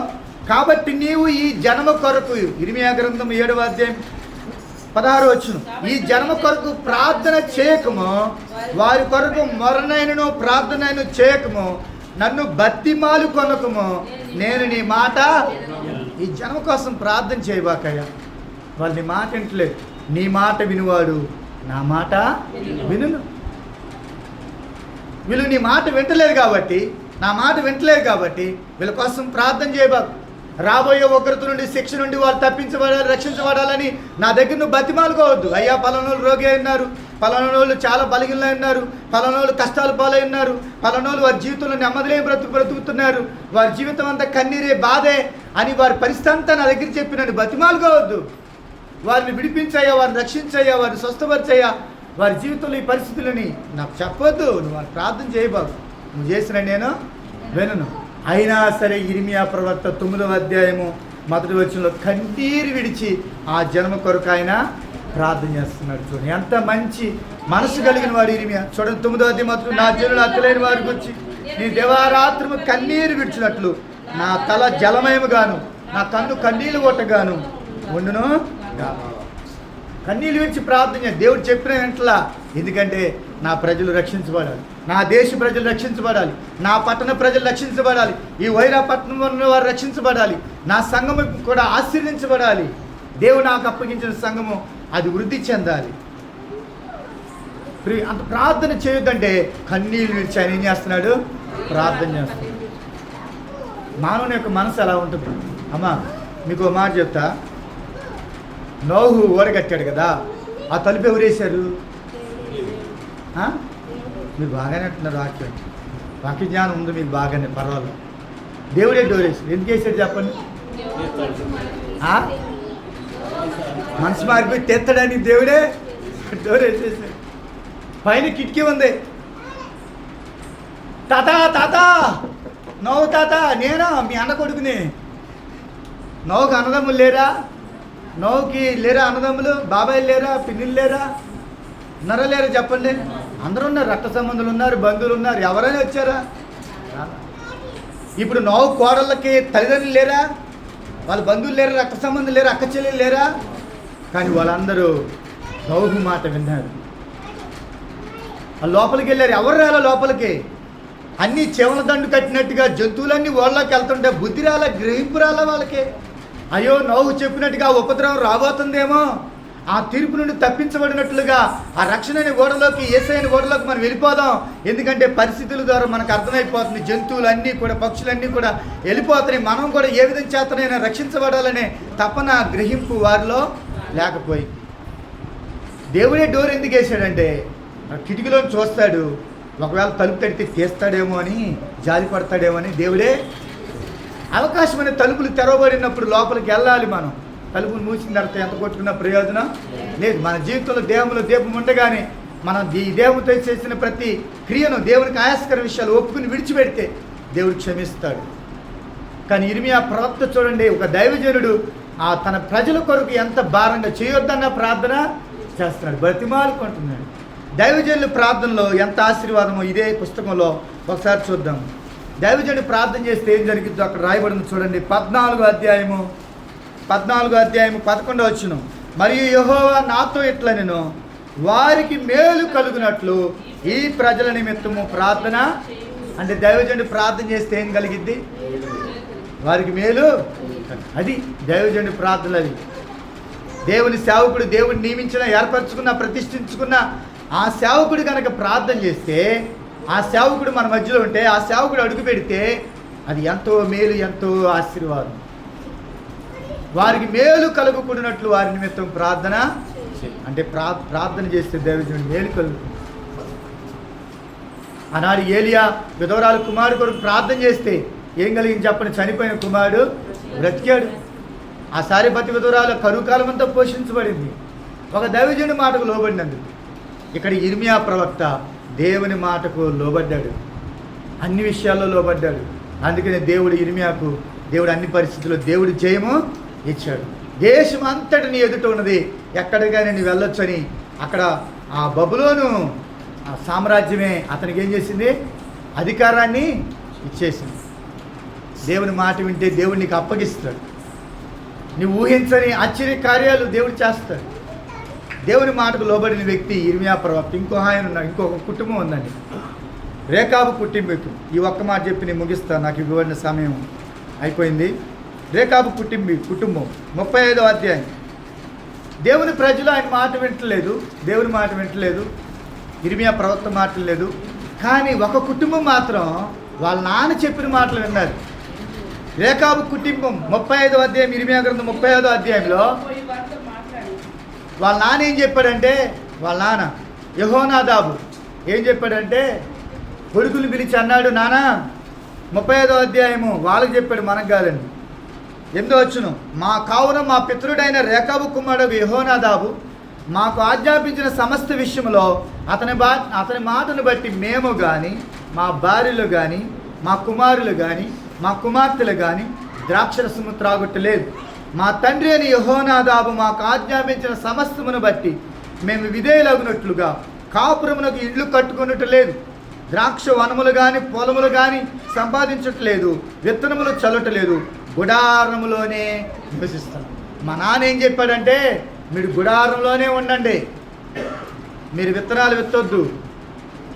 కాబట్టి నీవు ఈ జనమ కొరకు, ఇర్మియా గ్రంథం 7వ అధ్యాయం 16వ వచనం, ఈ జనమ కొరకు ప్రార్థన చేయకము, వారి కొరకు మొరనైనను ప్రార్థనైన చేయకము, నన్ను బతిమాలు కొనకము, నేను నీ మాట. ఈ జన్మ కోసం ప్రార్థన చేయబాకయ్యా. వాళ్ళు నీ మాట వింటలేదు. నీ మాట వినువాడు నా మాట వినును. వీళ్ళు నీ మాట వింటలేదు కాబట్టి, నా మాట వింటలేదు కాబట్టి వీళ్ళ కోసం ప్రార్థన చేయబాకు. రాబోయే ఉగ్రత నుండి, శిక్ష నుండి వాళ్ళు తప్పించబడాలి, రక్షించబడాలని నా దగ్గర నువ్వు బతిమాలుకోవద్దు. అయ్యా పలానోళ్ళు రోగి ఉన్నారు, పలానోళ్ళు చాలా బలహీనలై ఉన్నారు, పలానోళ్ళు కష్టాలు పాలై ఉన్నారు, పలానోళ్ళు వారి జీవితంలో నెమ్మదిలేని బ్రతుకుతున్నారు, వారి జీవితం అంతా కన్నీరే బాధే అని వారి పరిస్థితి అంతా నా దగ్గర చెప్పి నన్ను బతిమాలుకోవద్దు. వారిని విడిపించయ్యా, వారిని రక్షించయ్యా, వారిని స్వస్థపరిచయ్యా, వారి జీవితంలో ఈ పరిస్థితులని నాకు చెప్పొద్దు. నువ్వు వారిని ప్రార్థన చేయబాకు. నువ్వు చేసిన నేను వినను. అయినా సరే ఇర్మియా ప్రవక్త 9వ అధ్యాయము 1వ వచనంలో కన్నీరు విడిచి ఆ జన్మ కొరకు ఆయన ప్రార్థన చేస్తున్నాడు. చూడండి ఎంత మంచి మనసు కలిగిన వాడు ఇర్మియా. చూడండి 9వ అధ్యాయం, నా జనులు అక్కలేని వారికి వచ్చి నీ దేవారాత్రము కన్నీరు విడిచినట్లు నా తల జలమయముగాను నా కన్ను కన్నీళ్ళు కొట్టగాను ఉండును. కన్నీళ్ళు విడిచి ప్రార్థన దేవుడు చెప్పిన వెంటలా. ఎందుకంటే నా ప్రజలు రక్షించబడాలి, నా దేశ ప్రజలు రక్షించబడాలి, నా పట్టణ ప్రజలు రక్షించబడాలి, ఈ వైరా పట్టణంలో ఉన్న వారు రక్షించబడాలి, నా సంఘము కూడా ఆశీర్వదించబడాలి. దేవుడు నాకు అప్పగించిన సంఘము అది వృద్ధి చెందాలి. అంత ప్రార్థన చేయొద్దంటే కన్నీళ్ళు విడిచి ఆయన ఏం చేస్తున్నాడు? ప్రార్థన చేస్తున్నాడు. మానవుని యొక్క మనసు ఎలా ఉంటుంది? అమ్మా మీకు మాట చెప్తా, నోహు ఓడగట్టాడు కదా, ఆ తలుపు ఎవరు వేశారు? మీరు బాగానే అంటున్నారు. వాక్య జ్ఞానం ఉంది మీకు బాగానే, పర్వాలేదు. దేవుడే డోర్ వేసాడు. ఎందుకు వేసాడు చెప్పండి? మనసు మారిపోయి తెత్తడానికి దేవుడే డోర్ వేసేసాడు. పైన కిటికీ ఉంది. తాత తాత నవ్వు తాత, నేనా మీ అన్న కొడుకుని. నవ్వుకి అన్నదమ్ములు లేరా? నవ్వుకి లేరా అన్నదమ్ములు? బాబాయిలు లేరా? పిన్నులు లేరా? ఉన్నారా లేరా చెప్పండి? అందరూ ఉన్నారు, రక్త సంబంధులు ఉన్నారు, బంధువులు ఉన్నారు. ఎవరైనా వచ్చారా? ఇప్పుడు నవ్వు కోడళ్ళకి తల్లిదండ్రులు లేరా? వాళ్ళ బంధువులు లేరా? రక్త సంబంధులు లేరా? అక్క చెల్లెలు లేరా? కానీ వాళ్ళందరూ నవ్వు మాట విన్నారు. వాళ్ళు లోపలికి వెళ్ళారు. ఎవరు రాలా లోపలికి? అన్నీ చెవల దండు కట్టినట్టుగా జంతువులన్నీ వాళ్ళకి వెళ్తుంటే బుద్ధి రాలా, గ్రహింపు రాలా వాళ్ళకి. అయ్యో నవ్వు చెప్పినట్టుగా ఉపద్రవం రాబోతుందేమో, ఆ తీర్పు నుండి తప్పించబడినట్లుగా ఆ రక్షణ అనే ఓడలోకి, యేసయ్య ఓడలోకి మనం వెళ్ళిపోదాం. ఎందుకంటే పరిస్థితుల ద్వారా మనకు అర్థమైపోతుంది, జంతువులన్నీ కూడా, పక్షులన్నీ కూడా వెళ్ళిపోతున్నాయి. మనం కూడా ఏ విధంగా చేతనైనా రక్షించబడాలనే తపన, గ్రహింపు వారిలో లేకపోయి దేవుడే డోర్ ఎందుకు వేసాడంటే కిటికీలో చూస్తాడు, ఒకవేళ తలుపు తడితే తీస్తాడేమో అని, జాలి పడతాడేమో అని దేవుడే అవకాశమైన తలుపులు తెరవబడినప్పుడు లోపలికి వెళ్ళాలి. మనం తలుపులు మూసిన తర్వాత ఎంత కొట్టుకున్న ప్రయోజనం లేదు. మన జీవితంలో దేహంలో దీపం ఉండగానే మనం ఈ దేహంతో చేసిన ప్రతి క్రియను, దేవునికి ఆయాస్కర విషయాలు ఒప్పుకుని విడిచిపెడితే దేవుడు క్షమిస్తాడు. కానీ ఇర్మియా ప్రవక్త చూడండి, ఒక దైవజనుడు తన ప్రజల కొరకు ఎంత భారంగా చేయొద్దన్న ప్రార్థన చేస్తున్నాడు, బ్రతిమాలుకుంటున్నాడు. దైవజనుల ప్రార్థనలో ఎంత ఆశీర్వాదమో ఇదే పుస్తకంలో ఒకసారి చూద్దాం. దైవజనుడు ప్రార్థన చేస్తే ఏం జరిగిద్దో అక్కడ రాయబడింది చూడండి. 14వ అధ్యాయము 11వ వచనం. మరియు యెహోవా నాతో ఇట్లా, నేను వారికి మేలు కలుగునట్లు ఈ ప్రజల నిమిత్తము ప్రార్థన. అంటే దైవజనుడు ప్రార్థన చేస్తే ఏం కలిగిద్ది? వారికి మేలు. అది దైవజనుడి ప్రార్థన. అది దేవుని సేవకుడు, దేవుడు నియమించిన, ఏర్పరచుకున్న, ప్రతిష్ఠించుకున్న ఆ సేవకుడు కనుక ప్రార్థన చేస్తే, ఆ సేవకుడు మన మధ్యలో ఉంటే, ఆ సేవకుడు అడుగు పెడితే అది ఎంతో మేలు, ఎంతో ఆశీర్వాదం. వారికి మేలు కలుగుకున్నట్లు వారి నిమిత్తం ప్రార్థన అంటే ప్రార్థన చేస్తే దైవజనుడు మేలు కలుగు. ఆనాడు ఏలియా విధవరాలు కుమారుడు కొరకు ప్రార్థన చేస్తే ఏం కలిగింది చెప్పని? చనిపోయిన కుమారుడు బ్రతికాడు. ఆ సారిపతి విధవరాలు కరువు కాలం అంతా పోషించబడింది ఒక దైవజనుడి మాటకు లోబడినందుకు. ఇక్కడ ఇర్మియా ప్రవక్త దేవుని మాటకు లోబడ్డాడు, అన్ని విషయాల్లో లోబడ్డాడు. అందుకనే దేవుడు ఇర్మియాకు, దేవుడు అన్ని పరిస్థితుల్లో దేవుడు జయము ఇచ్చాడు. దేశం అంతటి నీ ఎదుట ఉన్నది, ఎక్కడికైనా నీ వెళ్ళొచ్చని అక్కడ ఆ బబులోను సామ్రాజ్యమే అతనికి ఏం చేసింది? అధికారాన్ని ఇచ్చేసింది. దేవుని మాట వింటే దేవుడు నీకు అప్పగిస్తాడు. నువ్వు ఊహించని ఆశ్చర్య కార్యాలు దేవుడు చేస్తాడు. దేవుని మాటకు లోబడిన వ్యక్తి ఇర్మియా ప్రవక్త. ఇంకొక కుటుంబం ఉందండి, రేకాబు కుటుంబం. ఈ ఒక్క మాట చెప్పి నేను ముగిస్తాను, నాకు ఇవ్వబడిన సమయం అయిపోయింది. రేకాబు కుటుంబం 35వ అధ్యాయం. దేవుని ప్రజలు ఆయన మాట వింటలేదు, దేవుని మాట వింటలేదు, ఇర్మియా ప్రవక్త మాటలు లేదు. కానీ ఒక కుటుంబం మాత్రం వాళ్ళ నాన్న చెప్పిన మాటలు విన్నారు. రేకాబు కుటుంబం 35వ అధ్యాయం, ఇర్మియా గ్రంథం 35వ అధ్యాయంలో వాళ్ళ నాన్న ఏం చెప్పాడంటే, వాళ్ళ నాన్న యెహోనాదాబు ఏం చెప్పాడంటే, కొడుకుని పిలిచి అన్నాడు, నాన్న 35వ అధ్యాయము వాళ్ళకి చెప్పాడు, మనకు కాదండి. 8వ వచనం. మా పితరుడైన రేకాబు కుమారుడు యెహోనాదాబు మాకు ఆజ్ఞాపించిన సమస్త విషయంలో అతని మాటను బట్టి మేము కానీ, మా భార్యలు కానీ, మా కుమారులు కానీ, మా కుమార్తెలు కానీ ద్రాక్షరసము త్రాగొట్టలేదు. మా తండ్రి అని యెహోనాదాబు మాకు ఆజ్ఞాపించిన సమస్తమును బట్టి మేము విధేయులగునట్లుగా కాపురమునకు ఇళ్ళు కట్టుకున్నట్లేదు. ద్రాక్ష వనములు కానీ, పొలములు కానీ సంపాదించట్లేదు, విత్తనములు చల్లటలేదు, గుడారములోనే నివసిస్తాం. మా నాన్న ఏం చెప్పాడంటే, మీరు గుడారంలోనే ఉండండి, మీరు విత్తనాలు విత్తొద్దు,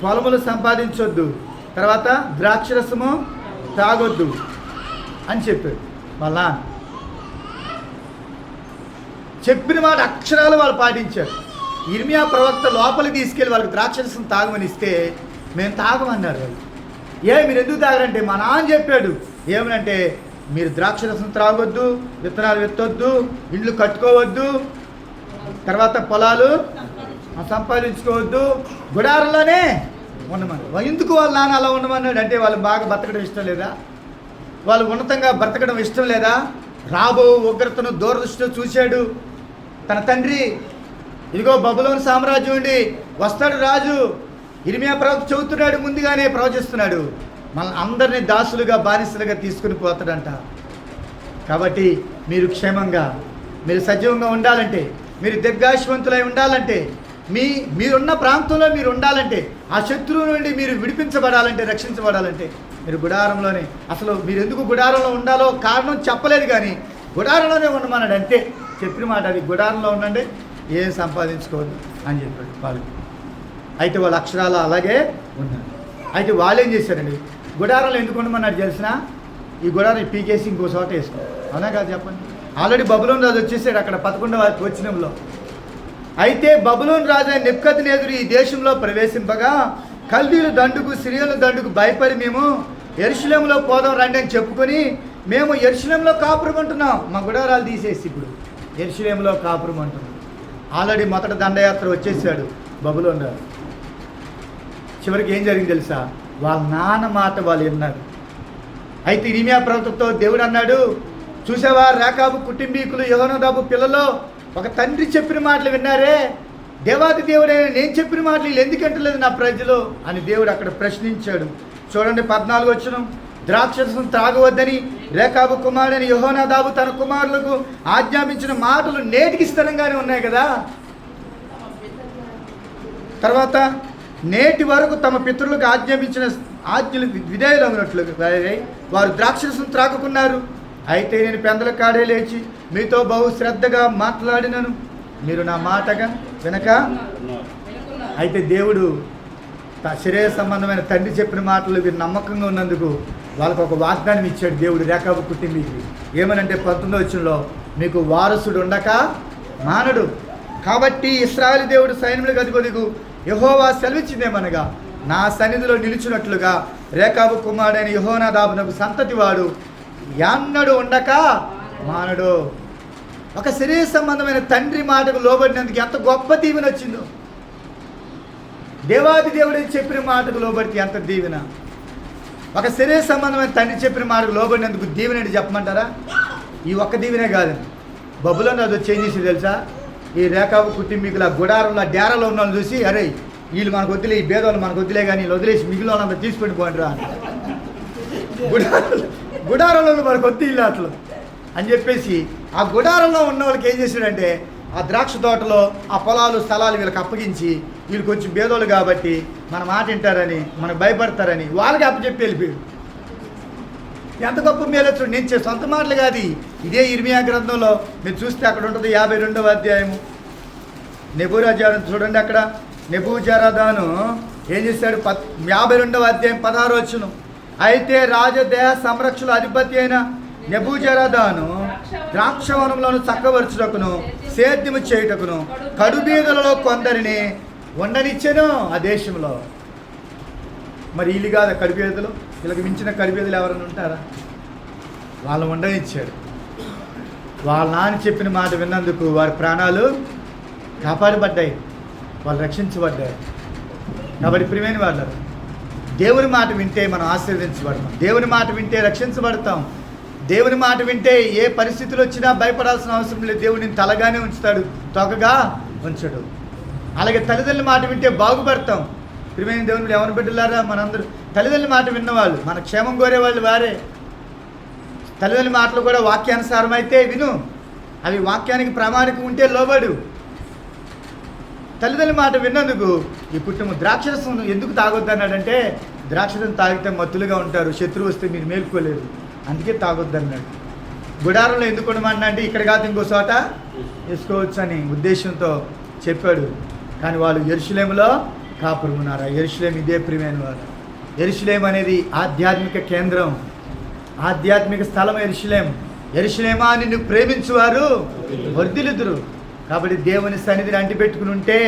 పొలములు సంపాదించొద్దు, తర్వాత ద్రాక్షరసము తాగొద్దు అని చెప్పాడు. వాళ్ళ చెప్పిన మాట అక్షరాలు వాళ్ళు పాటించారు. ఇర్మియా ప్రవక్త లోపలికి తీసుకెళ్ళి వాళ్ళకి ద్రాక్షరసం తాగమని ఇస్తే మేము తాగమన్నారు. వాళ్ళు మీరు ఎందుకు తాగరంటే మా నాన్న చెప్పాడు ఏమనంటే మీరు ద్రాక్షరసం త్రాగొద్దు, విత్తనాలు విత్తొద్దు, ఇండ్లు కట్టుకోవద్దు, తర్వాత పొలాలు సంపాదించుకోవద్దు, గుడారంలోనే ఉండమన్నాడు. ఎందుకు వాళ్ళ నాన్న అలా ఉండమన్నాడు అంటే వాళ్ళు బాగా బతకడం ఇష్టం లేదా, వాళ్ళు ఉన్నతంగా బ్రతకడం ఇష్టం లేదా, రాబో ఉగ్రతను దూరదృష్టితో చూశాడు తన తండ్రి. ఇదిగో బబులోను సామ్రాజ్యం ఉండి వస్తాడు రాజు, ఇర్మియా ప్రవక్త చెబుతున్నాడు, ముందుగానే ప్రవచిస్తున్నాడు, మన అందరినీ దాసులుగా బానిసలుగా తీసుకుని పోతాడంట. కాబట్టి మీరు క్షేమంగా, మీరు సజీవంగా ఉండాలంటే, మీరు దీర్ఘాయుష్మంతులై ఉండాలంటే, మీరున్న ప్రాంతంలో మీరు ఉండాలంటే, ఆ శత్రువు నుండి మీరు విడిపించబడాలంటే, రక్షించబడాలంటే మీరు గుడారంలోనే. అసలు మీరు ఎందుకు గుడారంలో ఉండాలో కారణం చెప్పలేదు, కానీ గుడారంలోనే ఉండమన్నాడు. అంతే చెప్పిన మాట అది. గుడారంలో ఉండండి, ఏం సంపాదించుకోవద్దు అని చెప్పాడు వాళ్ళకి. అయితే వాళ్ళ అక్షరాలు అలాగే ఉన్నారు. అయితే వాళ్ళు ఏం చేశారండి, గుడారంలో ఎందుకు ఉండమన్నాడు తెలిసిన, ఈ గుడారం పీకేసి ఇంకో చోట వేసుకో, అవునా కాదు చెప్పండి. ఆల్రెడీ బబులోను రాజు వచ్చేసాడు అక్కడ 11వ వచనంలో. అయితే బబులోను రాజు అయిన నెబుకద్నెజరు ఈ దేశంలో ప్రవేశింపగా కల్దీయుల దండుకు, సిరియల దండుకు భయపడి మేము యెరూషలేములో పోదాం రండి అని చెప్పుకొని మేము యెరూషలేములో కాపురం అంటున్నాం. మా గుడారాలు తీసేసి ఇప్పుడు యెరూషలేములో కాపురం అంటున్నాం. ఆల్రెడీ మొదట దండయాత్ర వచ్చేసాడు బబులోను రాజు. చివరికి ఏం జరిగింది తెలుసా, వాళ్ళ నాన్న మాట వాళ్ళు విన్నారు. అయితే ఇర్మియా ప్రవక్తతో దేవుడు అన్నాడు, చూసావా రేకాబు కుటుంబీకులు యెహోనాదాబు పిల్లలు ఒక తండ్రి చెప్పిన మాటలు విన్నారే, దేవాది దేవుడైన నేను చెప్పిన మాటలు వీళ్ళు ఎందుకంటలేదు నా ప్రజలు అని దేవుడు అక్కడ ప్రశ్నించాడు. చూడండి 14 వచనం, ద్రాక్షరసం త్రాగవద్దని రేకాబు కుమారుడైన యెహోనాదాబు తన కుమారులకు ఆజ్ఞాపించిన మాటలు నేటికి స్థిరంగానే ఉన్నాయి కదా. తర్వాత నేటి వరకు తమ పితరులకు ఆజ్ఞాపించిన ఆజ్ఞలు విధేయులగినట్లు వారు ద్రాక్షరసం త్రాగుకున్నారు. అయితే నేను పెందల కాడే లేచి మీతో బహు శ్రద్ధగా మాట్లాడినను, మీరు నా మాటగా వెనక. అయితే దేవుడు శరీర సంబంధమైన తండ్రి చెప్పిన మాటలు వీరు నమ్మకంగా ఉన్నందుకు వాళ్ళకు ఒక వాగ్దానం ఇచ్చాడు దేవుడు రేకాబు కుటుంబీకి. ఏమనంటే 19వ వచనంలో, మీకు వారసుడు ఉండక మానడు, కాబట్టి ఇశ్రాయేలు దేవుడు సైన్యములకు అధిపతికు యెహోవా సెలవిచ్చిందేమనగా నా సన్నిధిలో నిలిచినట్లుగా రేకాబు కుమారుడైన యెహోనాదాబునకు సంతతి వాడు ఎన్నడూ ఉండక మానడు. ఒక శరీర సంబంధమైన తండ్రి మాటకు లోబడినందుకు ఎంత గొప్ప దీవెన వచ్చిందో. దేవాది దేవుడు చెప్పిన మాటకు లోబడితే ఎంత దీవెన. ఒక శరీర సంబంధమైన తండ్రి చెప్పిన మాటకు లోబడినందుకు దీవెన అని చెప్పమంటారా? ఈ ఒక్క దీవెనే కాదండి, బబులోను అది వచ్చి ఏం చేసి తెలుసా, ఈ రేకాబు కుటుంబీకుల గుడారంలో డేరాలో ఉన్న వాళ్ళు చూసి, అరే వీళ్ళు మనకు వద్దులే, ఈ భేదవాళ్ళు మనకు వద్దులే, కానీ వీళ్ళు వదిలేసి మిగిలిన వాళ్ళంతా తీసుకొని పోండిరా అని, గుడారంలో మనకు వద్దు ఇల్లు అట్లా అని చెప్పేసి ఆ గుడారంలో ఉన్న వాళ్ళకి ఏం చేశాడంటే ఆ ద్రాక్ష తోటలో ఆ పొలాలు స్థలాలు వీళ్ళకి అప్పగించి, వీళ్ళు కొంచెం భేదోళ్ళు కాబట్టి మన మాట వింటారని, మనకు భయపడతారని వాళ్ళకి అప్పచెప్పి వెళ్ళిపోయాడు. ఎంత గొప్ప మేలొచ్చు. నేను సొంత మాటలు కాదు, ఇదే ఇర్మియా గ్రంథంలో మీరు చూస్తే అక్కడ ఉంటుంది 52వ అధ్యాయము. నెబూజరదాను చూడండి, అక్కడ నెబూజరదాను ఏం చేశాడు, 52వ అధ్యాయం 16వ వచనం. అయితే రాజదేహ సంరక్షణ అధిపతి అయిన నెబూజరదాను ద్రాక్షవనంలోను చక్కబరుచుటకును సేద్యము చేయుటకును కడుబీదలలో కొందరిని ఉండనిచ్చెను ఆ దేశంలో. మరి వీళ్ళు కాదు కడుబీదలు, వీళ్ళకి మించిన కడుబీదలు ఎవరైనా ఉంటారా? వాళ్ళు ఉండనిచ్చాడు. వాళ్ళ నాన్న చెప్పిన మాట విన్నందుకు వారి ప్రాణాలు కాపాడబడ్డాయి, వాళ్ళు రక్షించబడ్డారు. కాబట్టి ప్రియమైన వాళ్ళు, దేవుని మాట వింటే మనం ఆశీర్వదించబడతాం, దేవుని మాట వింటే రక్షించబడతాం, దేవుని మాట వింటే ఏ పరిస్థితులు వచ్చినా భయపడాల్సిన అవసరం లేదు. దేవుడిని తలగానే ఉంచుతాడు, తొకగా ఉంచడు. అలాగే తల్లిదండ్రుల మాట వింటే బాగుపడతాం. ప్రియమైన దేవుని ఎవరి బిడ్డలారా, మనందరూ తల్లిదండ్రుల మాట విన్నవాళ్ళు, మన క్షేమం కోరేవాళ్ళు వారే. తల్లిదండ్రుల మాటలు కూడా వాక్యానుసారం అయితే విను, అవి వాక్యానికి ప్రామాణికం ఉంటే లోబడు. తల్లిదండ్రుల మాట విన్నందుకు ఈ కుటుంబం ద్రాక్షరసం ఎందుకు తాగొద్దు అన్నాడంటే, ద్రాక్షరసం తాగితే మత్తులుగా ఉంటారు, శత్రువు వస్తే మీరు మేల్కోలేరు, అందుకే తాగొద్దు అన్నాడు. గుడారంలో ఎందుకు ఉండమన్నా అంటే ఇక్కడ కాదు ఇంకో చోట వేసుకోవచ్చు అని ఉద్దేశంతో చెప్పాడు. కానీ వాళ్ళు యెరూషలేములో కాపురమున్నారా. యెరూషలేము ఇదే ప్రియమైన వారు. యెరూషలేము అనేది ఆధ్యాత్మిక కేంద్రం, ఆధ్యాత్మిక స్థలం యెరూషలేము. యెరూషలేమా నిన్ను ప్రేమించువారు వర్ధిల్లుదురు. కాబట్టి దేవుని సన్నిధిని అంటిపెట్టుకుని ఉంటే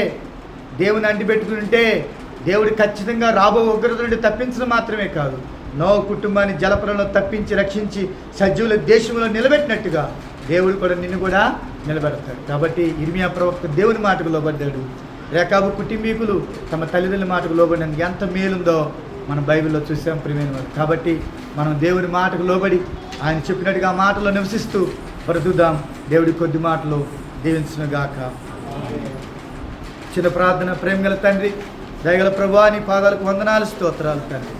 దేవుడు ఖచ్చితంగా రాబో ఉగ్రత నుండి తప్పించడం మాత్రమే కాదు, నోవహు కుటుంబాన్ని జలప్రలయంలో తప్పించి రక్షించి సజీవుల దేశంలో నిలబెట్టినట్టుగా దేవుడు కూడా నిన్ను కూడా నిలబెడతాడు. కాబట్టి ఇర్మియా ప్రవక్త దేవుని మాటకు లోబడ్డాడు. రేకాబు కుటుంబీకులు తమ తల్లిదండ్రుల మాటకు లోబడినందుకు ఎంత మేలుందో మనం బైబిల్లో చూసాం ప్రియమైన వారు. కాబట్టి మనం దేవుని మాటకు లోబడి ఆయన చెప్పినట్టుగా ఆ మాటలో నివసిస్తూ బ్రతుకుదాం. దేవుడి కొద్ది మాటలు దీవించునుగాక. చిన్న ప్రార్థన. ప్రేమగల తండ్రి, దయగల ప్రభువా, నీ పాదాలకు వందనాలు, స్తోత్రాలు తండ్రి.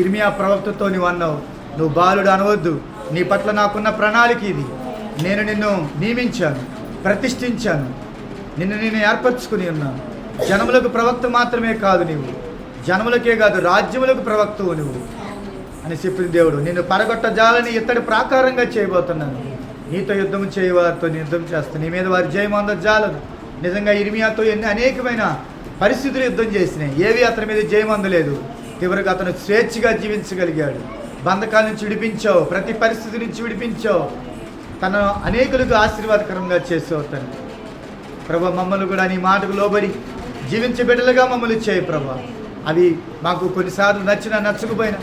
ఇర్మియా ప్రవక్తతో నీవు అన్నావు, నువ్వు బాలుడు అనవద్దు, నీ పట్ల నాకున్న ప్రణాళిక ఇది. నేను నిన్ను నియమించాను, ప్రతిష్ఠించాను, నిన్ను ఏర్పరచుకుని ఉన్నాను. జనములకు ప్రవక్త మాత్రమే కాదు నీవు, జనములకే కాదు రాజ్యములకు ప్రవక్తవు నువ్వు అని చెప్పిన దేవుడు. నిన్ను పడగొట్టజాలని ఇత్తడి ప్రాకారంగా చేయబోతున్నాను. నీతో యుద్ధం చేయవారితో నేను యుద్ధం చేస్తాను, నీ మీద వారి జయం అందజాలదు. నిజంగా ఇర్మియాతో అనేకమైన పరిస్థితులు యుద్ధం చేసినాయి, ఏవి అతని మీద జయం అందలేదు. చివరికి అతను స్వేచ్ఛగా జీవించగలిగాడు. బంధకాల నుంచి విడిపించావు, ప్రతి పరిస్థితి నుంచి విడిపించావు, తన అనేకులకు ఆశీర్వాదకరంగా చేసావు తండ్రి. ప్రభా, మమ్మల్ని కూడా నీ మాటకు లోబడి జీవించే బిడ్డలుగా మమ్మల్ని చేయి ప్రభా. అవి మాకు కొన్నిసార్లు నచ్చినా నచ్చకపోయినా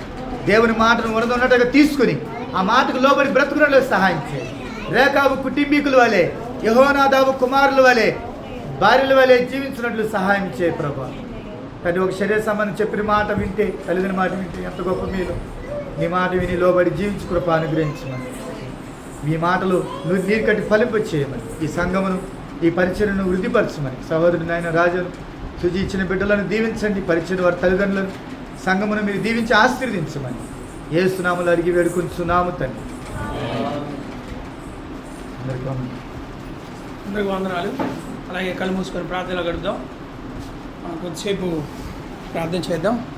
దేవుని మాటను ఉన్నట్టుగా తీసుకుని ఆ మాటకు లోబడి బ్రతుకున్నట్లు సహాయం చేయి. రేకాబు కుటుంబీకుల వలె, యెహోనాదాబు కుమారుల వలె, భార్యల వలె జీవించినట్లు సహాయం చేయి ప్రభా. కానీ ఒక శరీర సంబంధం చెప్పిన మాట వింటే, తల్లిదండ్రుల మాట వింటే ఎంత గొప్ప మీరు. నీ మాట విని లోబడి జీవించు కృప అనుగ్రహించమని, మీ మాటలు నువ్వు నీరు కట్టి ఫలింప చేయమని, ఈ సంఘమును ఈ పరిచయను వృద్ధిపరచమని, సహోదరుని ఆయన రాజును సుజి ఇచ్చిన బిడ్డలను దీవించండి, పరిచయం వారి తల్లిదండ్రులను సంఘమును మీరు దీవించి ఆశీర్వదించమని యేసు నామములో అడిగి వేడుకొంచున్నాము తండ్రి. అందరికీ వందనాలు. అలాగే కళ్ళు మూసుకొని ప్రార్థనలో గడుపుదాం. కొద్దిసేపు ప్రార్థన చేద్దాం.